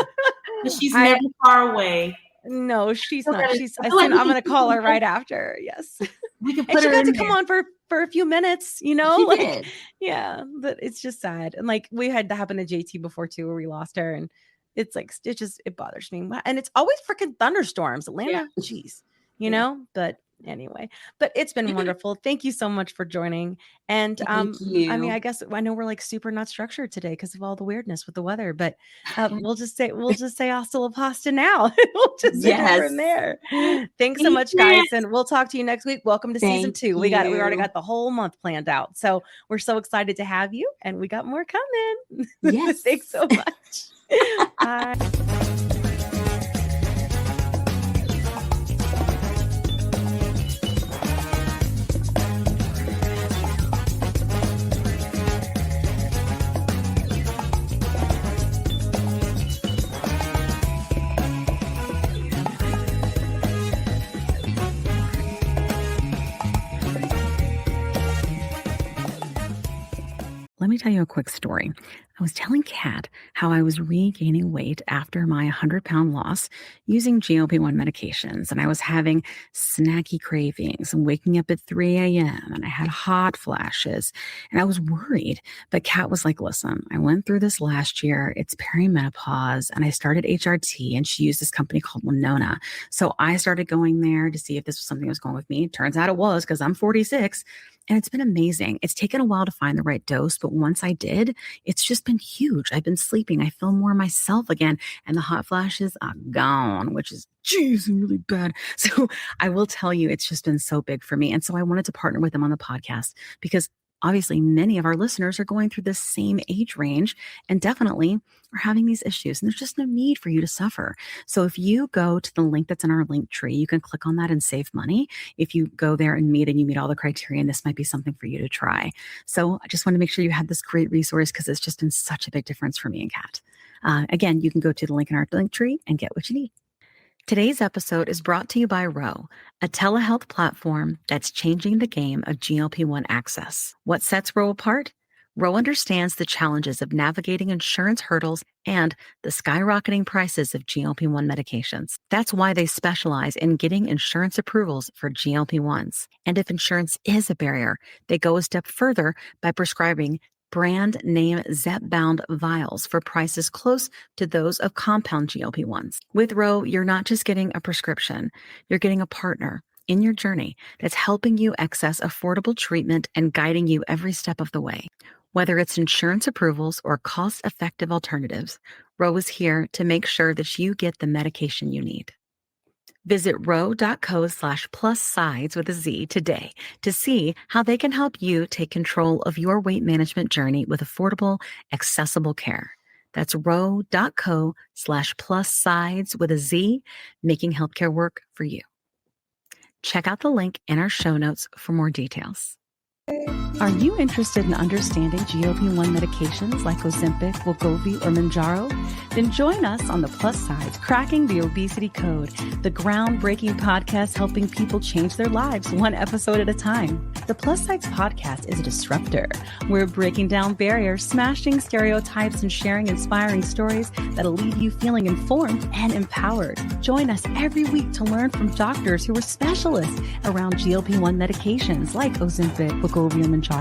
She's never far away. No, she's not. I'm going to call her right after. Yes. We can and she got to come on for a few minutes, She did. Yeah, but it's just sad. And like we had to happen to JT before too, where we lost her. And it's like, it bothers me. And it's always freaking thunderstorms. Atlanta, geez, but Anyway, but it's been wonderful. Thank you so much for joining. And Thank you. I mean, I know we're like super not structured today because of all the weirdness with the weather, but we'll just say hasta la pasta now. We'll just take it from there. Thanks so much, guys, and we'll talk to you next week. Welcome to season 2. We already got the whole month planned out, so we're so excited to have you, and we got more coming. Yes. Thanks so much. Bye. Let me tell you a quick story. I was telling Kat how I was regaining weight after my 100-pound loss using GLP-1 medications, and I was having snacky cravings and waking up at 3 a.m. and I had hot flashes, and I was worried. But Kat was like, listen, I went through this last year. It's perimenopause, and I started HRT, and she used this company called Winona. So I started going there to see if this was something that was going with me. Turns out it was, because I'm 46. And it's been amazing. It's taken a while to find the right dose, but once I did, it's just been huge. I've been sleeping. I feel more myself again. And the hot flashes are gone, which is really bad. So I will tell you, it's just been so big for me. And so I wanted to partner with them on the podcast because obviously many of our listeners are going through the same age range and definitely are having these issues. And there's just no need for you to suffer. So if you go to the link that's in our link tree, you can click on that and save money. If you go there and you meet all the criteria, and this might be something for you to try. So I just want to make sure you had this great resource because it's just been such a big difference for me and Kat. Again, you can go to the link in our link tree and get what you need. Today's episode is brought to you by Ro, a telehealth platform that's changing the game of GLP-1 access. What sets Ro apart? Ro understands the challenges of navigating insurance hurdles and the skyrocketing prices of GLP-1 medications. That's why they specialize in getting insurance approvals for GLP-1s. And if insurance is a barrier, they go a step further by prescribing brand name zepbound vials for prices close to those of compound GLP-1s. With Ro, you're not just getting a prescription, you're getting a partner in your journey that's helping you access affordable treatment and guiding you every step of the way. Whether it's insurance approvals or cost-effective alternatives, Ro is here to make sure that you get the medication you need. Visit ro.co/plus SideZ with a Z today to see how they can help you take control of your weight management journey with affordable, accessible care. That's ro.co/plus SideZ with a Z, making healthcare work for you. Check out the link in our show notes for more details. Are you interested in understanding GLP-1 medications like Ozempic, Wegovy, or Mounjaro? Then join us on the Plus SideZ Cracking the Obesity Code, the groundbreaking podcast helping people change their lives one episode at a time. The Plus SideZ Podcast is a disruptor. We're breaking down barriers, smashing stereotypes, and sharing inspiring stories that'll leave you feeling informed and empowered. Join us every week to learn from doctors who are specialists around GLP-1 medications like Ozempic, Wegovy, and Mounjaro.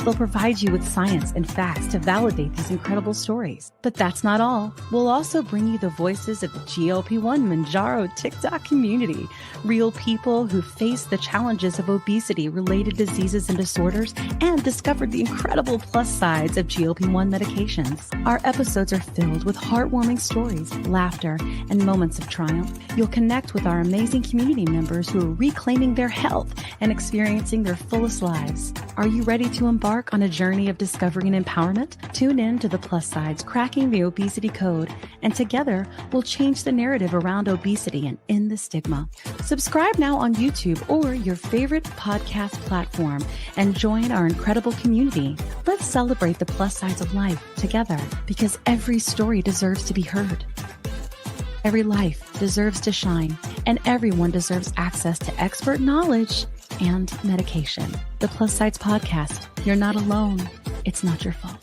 They'll provide you with science and facts to validate these incredible stories. But that's not all. We'll also bring you the voices of the GLP-1 Mounjaro TikTok community, real people who face the challenges of obesity, related diseases and disorders, and discovered the incredible plus sides of GLP-1 medications. Our episodes are filled with heartwarming stories, laughter, and moments of triumph. You'll connect with our amazing community members who are reclaiming their health and experiencing their fullest lives. Are you ready to embark on a journey of discovery and empowerment? Tune in to the Plus SideZ Cracking the Obesity Code, and together we'll change the narrative around obesity and end the stigma. Subscribe now on YouTube or your favorite podcast platform and join our incredible community. Let's celebrate the plus sides of life together, because every story deserves to be heard. Every life deserves to shine, and everyone deserves access to expert knowledge and medication. The Plus SideZ Podcast. You're not alone. It's not your fault.